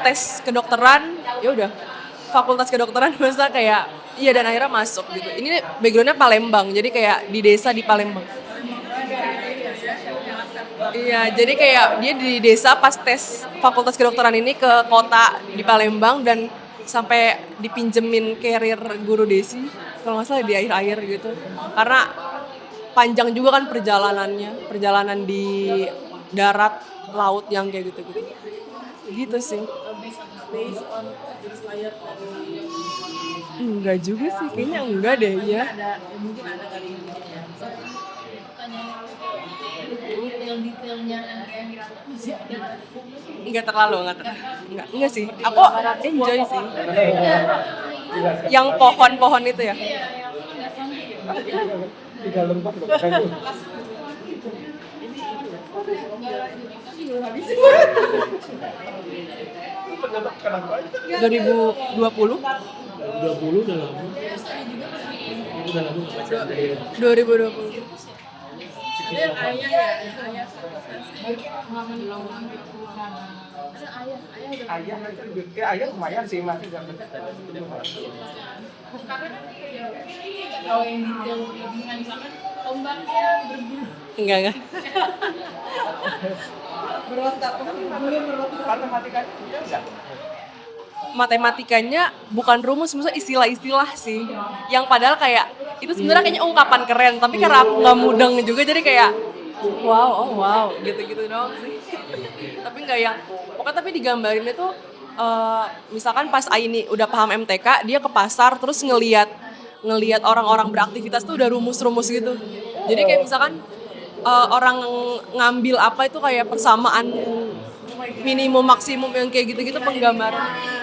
tes kedokteran, yaudah fakultas kedokteran masa kayak iya, dan akhirnya masuk gitu. Ini background-nya Palembang, jadi kayak di desa di Palembang. Iya, jadi kayak dia di desa pas tes fakultas kedokteran ini ke kota di Palembang, dan sampai dipinjemin carrier guru Desi kalau nggak salah di akhir-akhir gitu, karena panjang juga kan perjalanan di darat laut yang kayak gitu sih. based on inspired dari Enggak juga sih, kayaknya enggak deh ya. mungkin ada kali ini. Detail-detailnya Andrea Hirata masih ada. Enggak terlalu, enggak sih. Aku enjoy sih. Yang pohon-pohon itu ya. Tiga lembar loh. 2020? 20 udah lama. Itu udah lama nggak baca dari 2020. Ayah itu ya ayah lumayan sih masih nggak betul. Kalau yang detail dengan misalkan ombaknya berbulu. Enggak. Berontak, Matematikanya enggak. Matematikanya bukan rumus, maksudnya istilah-istilah sih. Yang padahal kayak itu sebenarnya kayaknya ungkapan keren, tapi karena aku nggak mudeng juga jadi kayak wow gitu doang sih. Tapi nggak yang pokoknya tapi digambarin itu misalkan pas Aini udah paham MTK, dia ke pasar terus ngelihat orang-orang beraktivitas tuh udah rumus-rumus gitu. Jadi kayak misalkan orang ngambil apa itu kayak persamaan minimum maksimum yang kayak gitu-gitu penggambaran.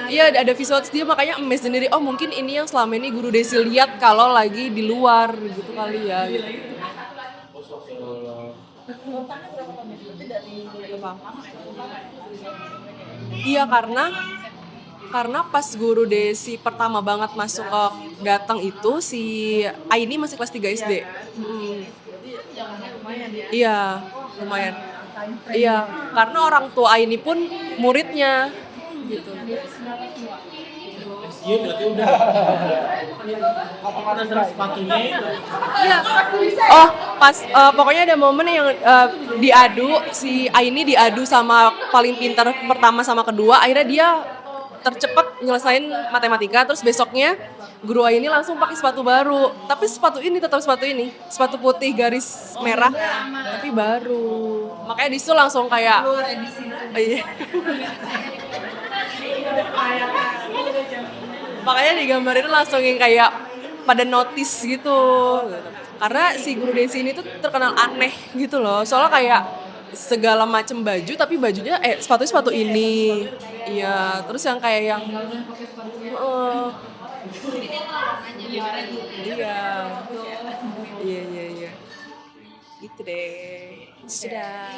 Iya ada visual dia makanya amazed sendiri. Oh mungkin ini yang selama ini Guru Desi lihat kalau lagi di luar gitu kali ya. Gitu. Iya karena pas Guru Desi pertama banget masuk ke datang itu si Aini masih kelas 3 SD. Iya, lumayan. Iya, karena orang tua Aini pun muridnya gitu. Iya berarti udah. Apa terserah sepatunya itu? Iya. Oh, pas pokoknya ada momen yang diadu si Aini diadu sama paling pintar pertama sama kedua, akhirnya dia tercepat nyelesain matematika, terus besoknya guru Aini langsung pakai sepatu baru. Tapi sepatu ini tetap sepatu ini, sepatu putih garis merah, tapi baru. Makanya di situ langsung kayak iya. Makanya digambarin langsung yang kayak pada notice gitu. Karena si Guru Desi ini tuh terkenal aneh gitu loh. Soalnya kayak segala macam baju tapi bajunya sepatu ini. Iya, terus yang kayak yang Iya. Gitu deh. Sudah.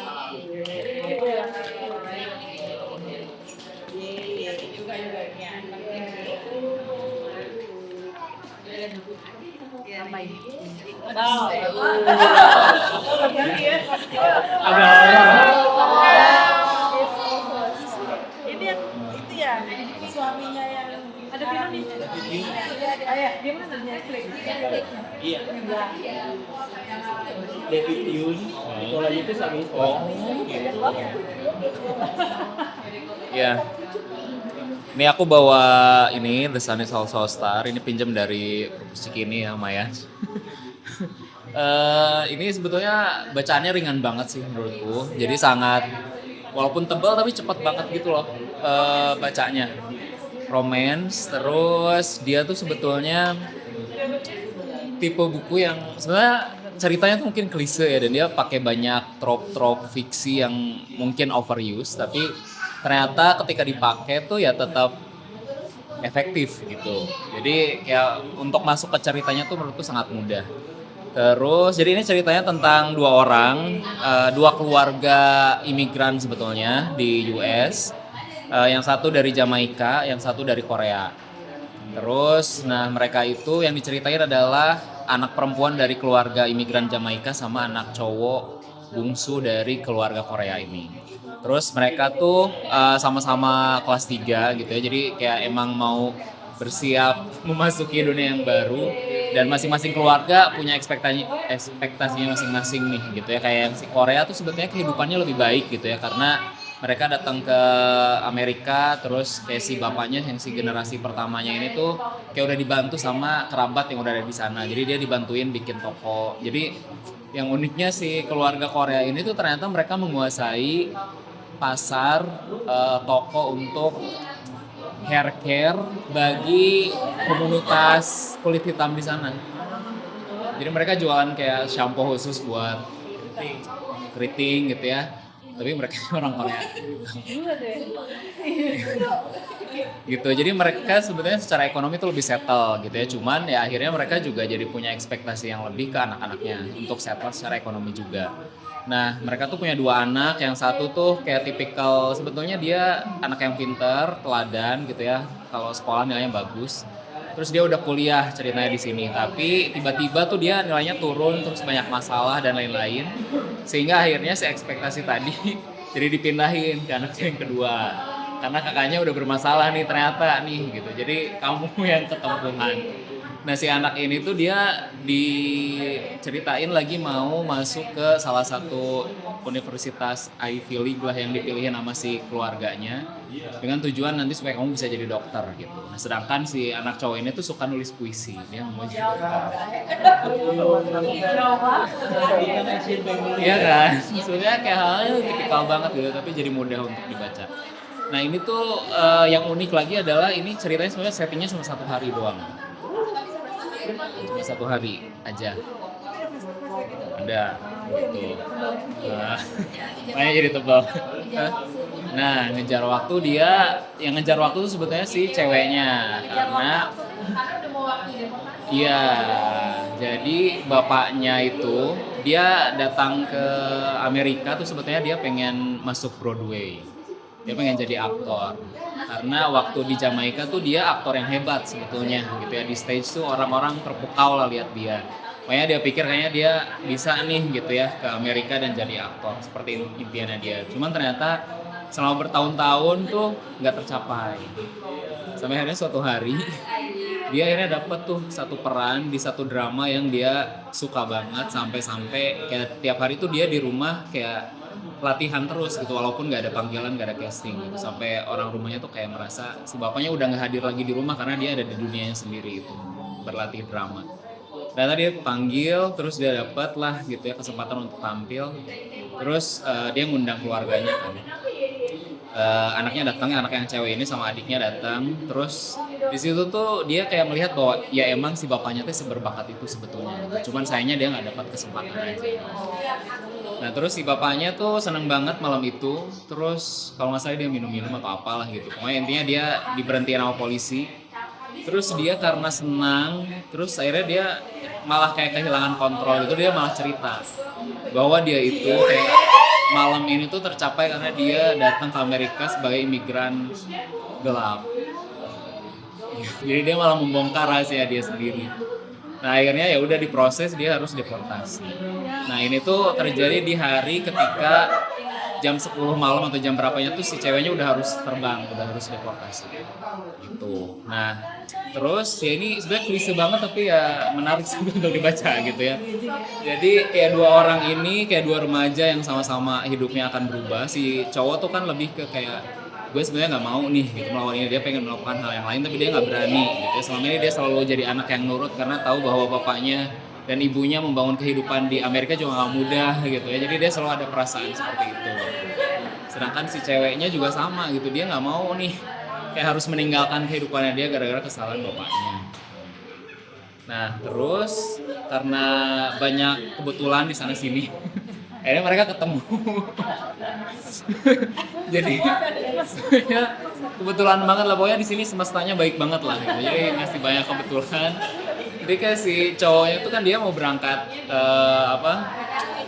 Ini yang itu ya, suaminya yang ada film nih. Dia mana Netflix? Iya. David Yun, Nicola itu sama istri. Ya. Ini aku bawa ini The Sun Is Also a Star. Ini pinjam dari musik ini ya Maya. Ini sebetulnya bacaannya ringan banget sih menurutku. Jadi sangat walaupun tebal tapi cepat banget gitu loh bacanya. Romance, terus dia tuh sebetulnya tipe buku yang sebenarnya ceritanya tuh mungkin klise ya, dan dia pakai banyak trope fiksi yang mungkin overuse, tapi ternyata ketika dipakai tuh ya tetap efektif gitu. Jadi kayak untuk masuk ke ceritanya tuh menurutku sangat mudah. Terus jadi ini ceritanya tentang dua keluarga imigran sebetulnya di US. Yang satu dari Jamaika, yang satu dari Korea. Terus nah mereka itu yang diceritain adalah anak perempuan dari keluarga imigran Jamaika sama anak cowok bungsu dari keluarga Korea ini. Terus mereka tuh sama-sama kelas 3 gitu ya. Jadi kayak emang mau bersiap memasuki dunia yang baru, dan masing-masing keluarga punya ekspektasinya masing-masing nih gitu ya. Kayak yang si Korea tuh sebetulnya kehidupannya lebih baik gitu ya, karena mereka datang ke Amerika, terus kayak si bapaknya yang si generasi pertamanya ini tuh kayak udah dibantu sama kerabat yang udah ada di sana. Jadi dia dibantuin bikin toko. Jadi yang uniknya si keluarga Korea ini tuh ternyata mereka menguasai pasar toko untuk hair care bagi komunitas kulit hitam di sana. Jadi mereka jualan kayak shampoo khusus buat keriting gitu ya. Tapi mereka orang Korea. Gitu. Jadi mereka sebenarnya secara ekonomi tuh lebih settle gitu ya. Cuman ya akhirnya mereka juga jadi punya ekspektasi yang lebih ke anak-anaknya untuk settle secara ekonomi juga. Nah, mereka tuh punya 2 anak. Yang satu tuh kayak tipikal, sebetulnya dia anak yang pinter, teladan gitu ya. Kalau sekolah nilainya bagus. Terus dia udah kuliah ceritanya di sini, tapi tiba-tiba tuh dia nilainya turun, terus banyak masalah dan lain-lain, sehingga akhirnya si ekspektasi tadi jadi dipindahin ke anak yang kedua, karena kakaknya udah bermasalah nih ternyata nih gitu, jadi kamu yang ketempuhan. Nah si anak ini tuh dia diceritain lagi mau masuk ke salah satu universitas Ivy League lah yang dipilihin sama si keluarganya dengan tujuan nanti supaya kamu bisa jadi dokter gitu. Nah sedangkan si anak cowok ini tuh suka nulis puisi, dia mau jadi dokter. Iya kan? Sebenarnya kayak halnya tipikal banget gitu, tapi jadi mudah untuk dibaca. Nah ini tuh yang unik lagi adalah ini ceritanya sebenarnya settingnya cuma 1 hari doang. Cuma 1 hari aja ada gitu. Makanya jadi tebal. Nah ngejar waktu yang ngejar waktu itu sebetulnya si ceweknya, karena iya jadi bapaknya itu dia datang ke Amerika tuh sebetulnya dia pengen masuk Broadway. Dia pengen jadi aktor karena waktu di Jamaika tuh dia aktor yang hebat sebetulnya gitu ya, di stage tuh orang-orang terpukau lah lihat dia. Makanya dia pikir kayaknya dia bisa nih gitu ya ke Amerika dan jadi aktor seperti impiannya dia. Cuman ternyata selama bertahun-tahun tuh nggak tercapai. Sampai akhirnya suatu hari dia akhirnya dapet tuh satu peran di satu drama yang dia suka banget, sampai-sampai kayak tiap hari tuh dia di rumah kayak latihan terus gitu, walaupun nggak ada panggilan, nggak ada casting gitu. Sampai orang rumahnya tuh kayak merasa si bapaknya udah nggak hadir lagi di rumah karena dia ada di dunianya sendiri itu berlatih drama. Ternyata dia panggil, terus dia dapat lah gitu ya kesempatan untuk tampil. Terus dia ngundang keluarganya kan. Anaknya datang, anak yang cewek ini sama adiknya datang. Terus di situ tuh dia kayak melihat bahwa ya emang si bapaknya tuh seberbakat itu sebetulnya. Cuman sayangnya dia nggak dapat kesempatan aja. Nah terus si bapaknya tuh seneng banget malam itu. Terus kalau nggak salah dia minum-minum atau apalah gitu. Pokoknya intinya dia diberhentiin sama polisi. Terus dia karena senang, terus akhirnya dia malah kayak kehilangan kontrol itu, dia malah cerita bahwa dia itu kayak malam ini tuh tercapai karena dia datang ke Amerika sebagai imigran gelap. Jadi dia malah membongkar rahasia dia sendiri. Nah akhirnya ya udah diproses, dia harus deportasi. Nah ini tuh terjadi di hari ketika jam 10 malam atau jam berapanya tuh si ceweknya udah harus terbang, udah harus deportasi gitu. Nah terus ya ini sebenarnya klise banget tapi ya menarik sih untuk dibaca gitu ya. Jadi kayak 2 orang ini, kayak 2 remaja yang sama-sama hidupnya akan berubah. Si cowok tuh kan lebih ke kayak gue sebenarnya nggak mau nih gitu melawan ini, dia pengen melakukan hal yang lain tapi dia nggak berani gitu ya. Selama ini dia selalu jadi anak yang nurut karena tahu bahwa bapaknya dan ibunya membangun kehidupan di Amerika juga gak mudah gitu ya, jadi dia selalu ada perasaan seperti itu. Sedangkan si ceweknya juga sama gitu, dia gak mau nih kayak harus meninggalkan kehidupannya dia gara-gara kesalahan bapaknya. Nah terus karena banyak kebetulan di sana sini akhirnya mereka ketemu. Jadi ya, kebetulan banget lah, pokoknya di sini semestanya baik banget lah gitu. Jadi ngasih banyak kebetulan. Jadi kayak si cowoknya itu kan dia mau berangkat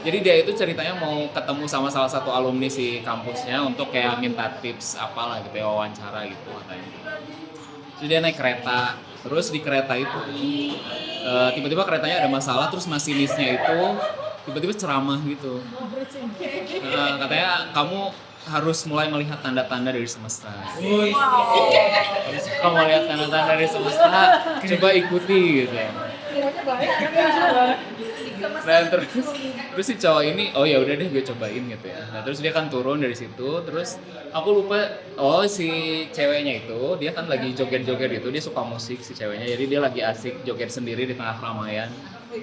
jadi dia itu ceritanya mau ketemu sama salah satu alumni si kampusnya untuk kayak minta tips apalah gitu ya, wawancara gitu katanya. Jadi dia naik kereta, terus di kereta itu tiba-tiba keretanya ada masalah, terus masinisnya itu tiba-tiba ceramah gitu. Katanya kamu harus mulai melihat tanda-tanda dari semesta. Harus kamu melihat tanda-tanda dari semesta, coba ikuti gitu. Nah terus si cowok ini, oh ya udah deh gue cobain gitu ya. Nah terus dia kan turun dari situ, terus aku lupa, oh si ceweknya itu dia kan lagi joget-joget gitu, dia suka musik si ceweknya, jadi dia lagi asik joget sendiri di tengah keramaian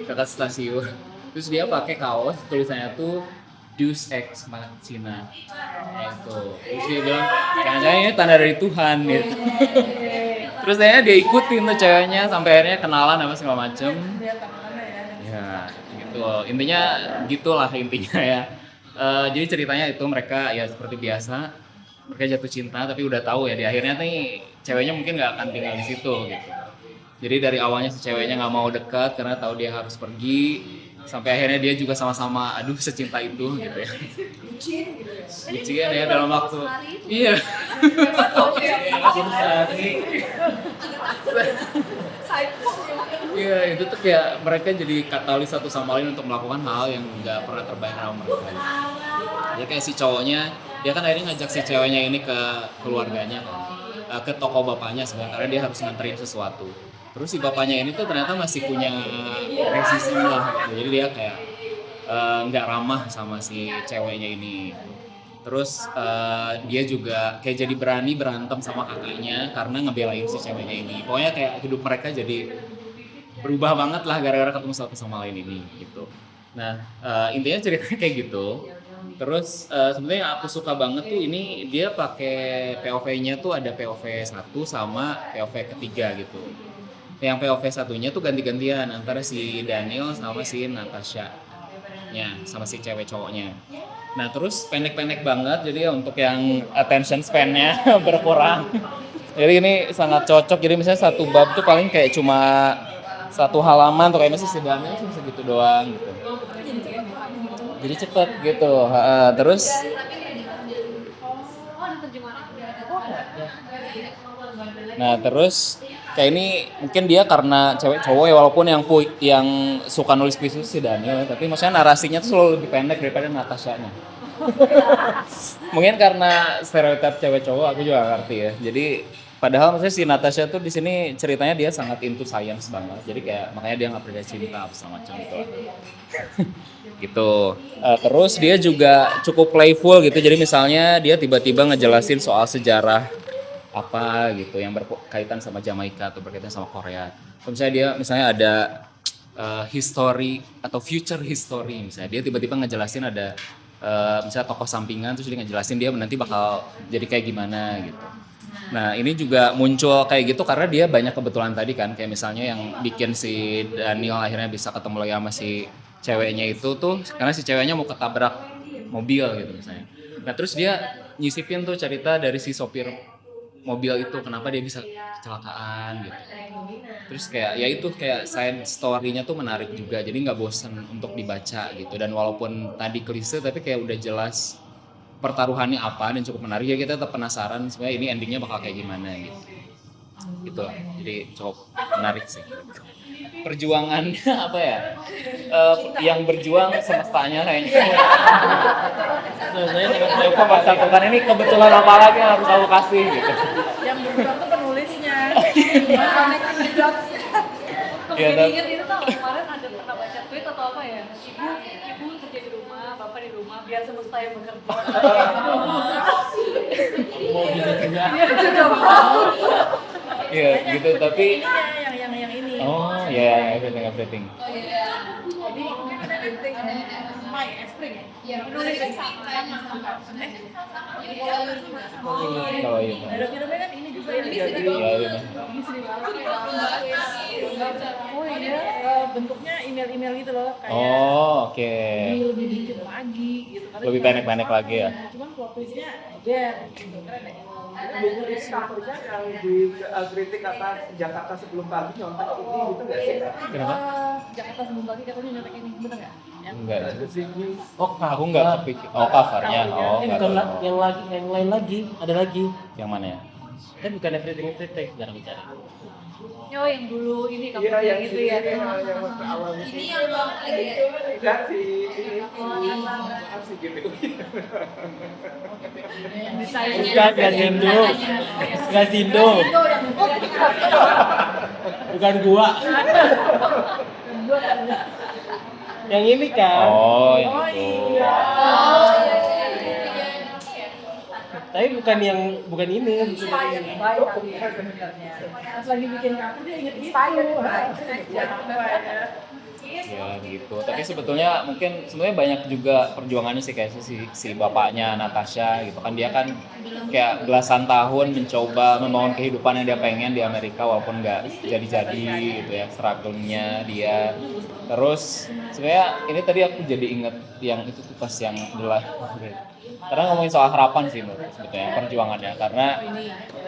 dekat stasiun. Terus dia pakai kaos tulisannya tuh Deus Ex Machina. Itu. Terus dia bilang, jangan-jangan ini tanda dari Tuhan gitu. Terus akhirnya dia ikutin tuh ceweknya sampai akhirnya kenalan apa segala macem. Ya, gitu. Intinya gitulah intinya ya. Jadi ceritanya itu mereka ya seperti biasa, mereka jatuh cinta tapi udah tahu ya di akhirnya nih ceweknya mungkin nggak akan tinggal di situ gitu. Jadi dari awalnya si ceweknya nggak mau dekat karena tahu dia harus pergi, sampai akhirnya dia juga sama-sama aduh secinta itu gitu ya. Bucin ya dalam waktu. Iya. Iya, itu tuh kayak mereka jadi katalis satu sama lain untuk melakukan hal yang nggak pernah terbayang sama mereka. Jadi kayak si cowoknya, dia kan akhirnya ngajak si ceweknya ini ke keluarganya kan, ke toko bapaknya sebenarnya karena dia harus nganterin sesuatu. Terus si bapaknya ini tuh ternyata masih punya resisi lah gitu. Jadi dia kayak nggak ramah sama si ceweknya ini. Terus dia juga kayak jadi berani berantem sama kakaknya karena ngebelain si ceweknya ini. Pokoknya kayak hidup mereka jadi berubah banget lah gara-gara ketemu satu sama lain ini gitu. Nah intinya ceritanya kayak gitu. Terus sebenarnya yang aku suka banget tuh ini dia pakai POV-nya tuh ada POV 1 sama POV ketiga gitu. Yang POV satunya tuh ganti-gantian antara si Daniel sama si Natasha. Ya, sama si cewek cowoknya. Nah terus pendek-pendek banget jadi ya untuk yang attention span-nya berkurang. Jadi ini sangat cocok, jadi misalnya satu bab tuh paling kayak cuma 1 halaman tuh kayak misalnya si Daniel cuma segitu doang gitu. Jadi cepet gitu. Terus nah terus kayak ini mungkin dia karena cewek cowok ya walaupun yang suka nulis puisi si Daniel tapi maksudnya narasinya tuh selalu lebih pendek daripada Natasha-nya. Mungkin karena stereotip cewek cowok aku juga ngerti ya. Jadi padahal maksudnya si Natasha tuh di sini ceritanya dia sangat into science banget. Jadi kayak makanya dia nggak percaya cinta apa segala macam gitu. Gitu. Terus dia juga cukup playful gitu. Jadi misalnya dia tiba-tiba ngejelasin soal sejarah apa gitu yang berkaitan sama Jamaika atau berkaitan sama Korea. Misalnya ada history atau future history misalnya dia tiba-tiba ngejelasin ada misalnya tokoh sampingan terus dia ngejelasin dia nanti bakal jadi kayak gimana gitu. Nah ini juga muncul kayak gitu karena dia banyak kebetulan tadi kan kayak misalnya yang bikin si Daniel akhirnya bisa ketemu lagi sama si ceweknya itu tuh karena si ceweknya mau ketabrak mobil gitu misalnya. Nah terus dia nyisipin tuh cerita dari si sopir mobil itu kenapa dia bisa kecelakaan gitu. Terus kayak ya itu kayak side story-nya tuh menarik juga. Jadi nggak bosan untuk dibaca gitu. Dan walaupun tadi klise tapi kayak udah jelas pertaruhannya apa dan cukup menarik ya kita tetap penasaran sebenarnya ini endingnya bakal kayak gimana gitu. Gitu lah. Jadi cukup menarik sih. Perjuangannya apa ya? Yang berjuang semestanya kayaknya. Sebenarnya sangat pas lakukan ini kebetulan apa lagi yang harus aku kasih gitu. Yang berjuang tuh penulisnya. Iya, Ingat itu tau kemarin ada pernah baca tweet atau apa ya? Ibu kerja di rumah, bapak di rumah, biar semesta yang bekerja. Mau gitu-gitunya. Iya gitu tapi yang ini. oh ya everything. Jadi My Spring ya. Penulis Kalau itu. ada filmnya kan ini juga ini Iya ini. oh iya bentuknya email gitu loh kayak Oh oke. lebih dikit lagi gitu kan. Lebih pendek-pendek lagi ya. Cuman plot twistnya keren deh. Nulis covernya yang di kritik atas Jakarta sebelum pagi nyontek ini gitu nggak sih? Kenapa? Jakarta sebelum pagi katanya nyetek ini bener nggak? Enggak. Oh aku nggak kepikir. Oh covernya. Oh nggak Bukan tahu. yang lain lagi, ada lagi. Yang mana ya? Kan bukan everything jarang bicara. Yo yang dulu ini kamu Iya yang gitu itu ya. yang waktu awal itu. Ini yang bang lagi ya. Enggak sih si gitu. Bukan Gazindo. Gazindo. Bukan gua. Yang ini kan. Oh yang itu. Tapi bukan ini. Pas lagi bikin cover dia inget itu. ya gitu. Tapi sebetulnya mungkin sebenarnya banyak juga perjuangannya sih kayak si bapaknya Natasha gitu kan, dia kan kayak belasan tahun mencoba membangun kehidupan yang dia pengen di Amerika walaupun nggak jadi-jadi gitu ya, struggle-nya dia. Terus sebenarnya ini tadi aku jadi inget yang itu tuh pas yang adalah karena ngomongin soal harapan sih menurut sebetulnya perjuangannya,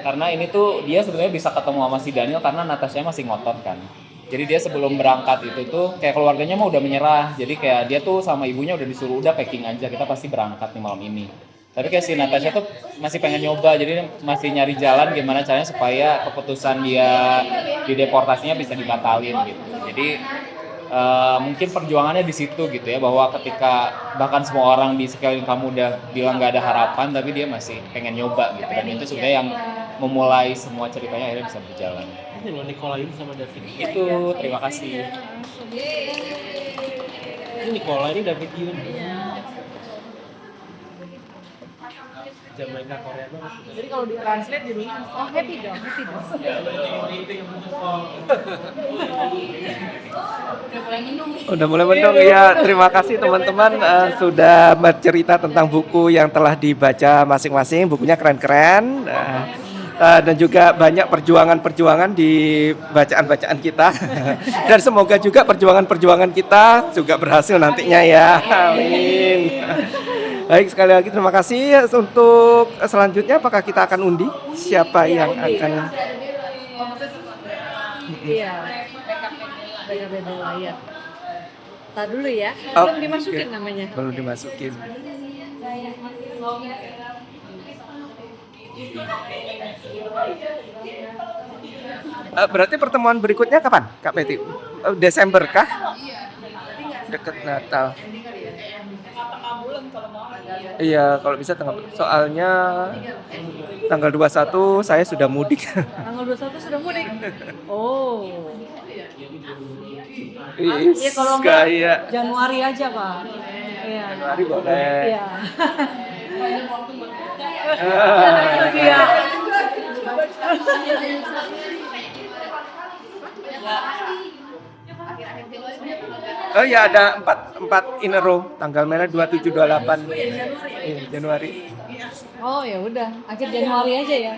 karena ini tuh dia sebenarnya bisa ketemu sama si Daniel karena Natasha masih ngotot kan. Jadi dia sebelum berangkat itu tuh kayak keluarganya mah udah menyerah. Jadi kayak dia tuh sama ibunya udah disuruh udah packing aja, kita pasti berangkat nih malam ini. Tapi kayak si Natasha tuh masih pengen nyoba, jadi masih nyari jalan gimana caranya supaya keputusan dia dideportasinya bisa dibatalin gitu. Jadi mungkin perjuangannya di situ gitu ya, bahwa ketika bahkan semua orang di sekeliling kamu udah bilang nggak ada harapan, tapi dia masih pengen nyoba gitu. Dan itu sebenarnya yang memulai semua ceritanya akhirnya bisa berjalan. Ini loh Nicola ini sama David. Itu terima kasih. Ini Nicola ini David Yun. Jamaika Korea banget. Jadi kalau ditranslate jadi Oh, happy dong. Udah mulai mendung ya. Terima kasih teman-teman sudah bercerita tentang buku yang telah dibaca masing-masing. Bukunya keren-keren. Dan juga banyak perjuangan-perjuangan di bacaan-bacaan kita. Dan semoga juga perjuangan-perjuangan kita juga berhasil nantinya ya. Amin. Baik, sekali lagi terima kasih. Untuk selanjutnya apakah kita akan undi siapa yang akan Iya. BKP Bella ya. Tar dulu ya. Oh, Belum dimasukin oke. namanya. Belum dimasukin. Berarti pertemuan berikutnya kapan, Kak Peti? Desember kah? Dekat Natal. Iya, kalau bisa soalnya tanggal 21 saya sudah mudik. Tanggal 21 sudah mudik. Oh. Is, Ya kalau enggak kayak Januari aja, Pak. Iya. Januari boleh. Iya. Iya. Oh iya, ada 4 in a row, tanggal merah 27 28 Januari. Oh ya udah, akhir Januari aja ya.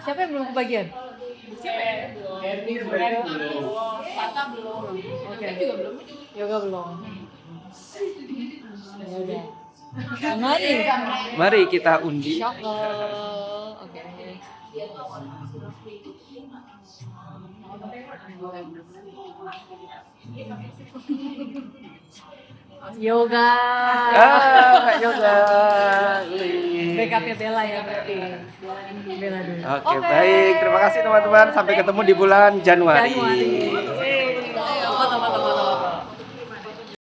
Siapa yang belum kebagian? Oke. Yoga belum. Ya udah. Mari. Mari kita undi. Shuffle. Oke. Yoga. Kak Yoga. BKP Bella ya berarti. Bella dulu. Oke, baik. Terima kasih teman-teman. Sampai ketemu di bulan Januari. Januari.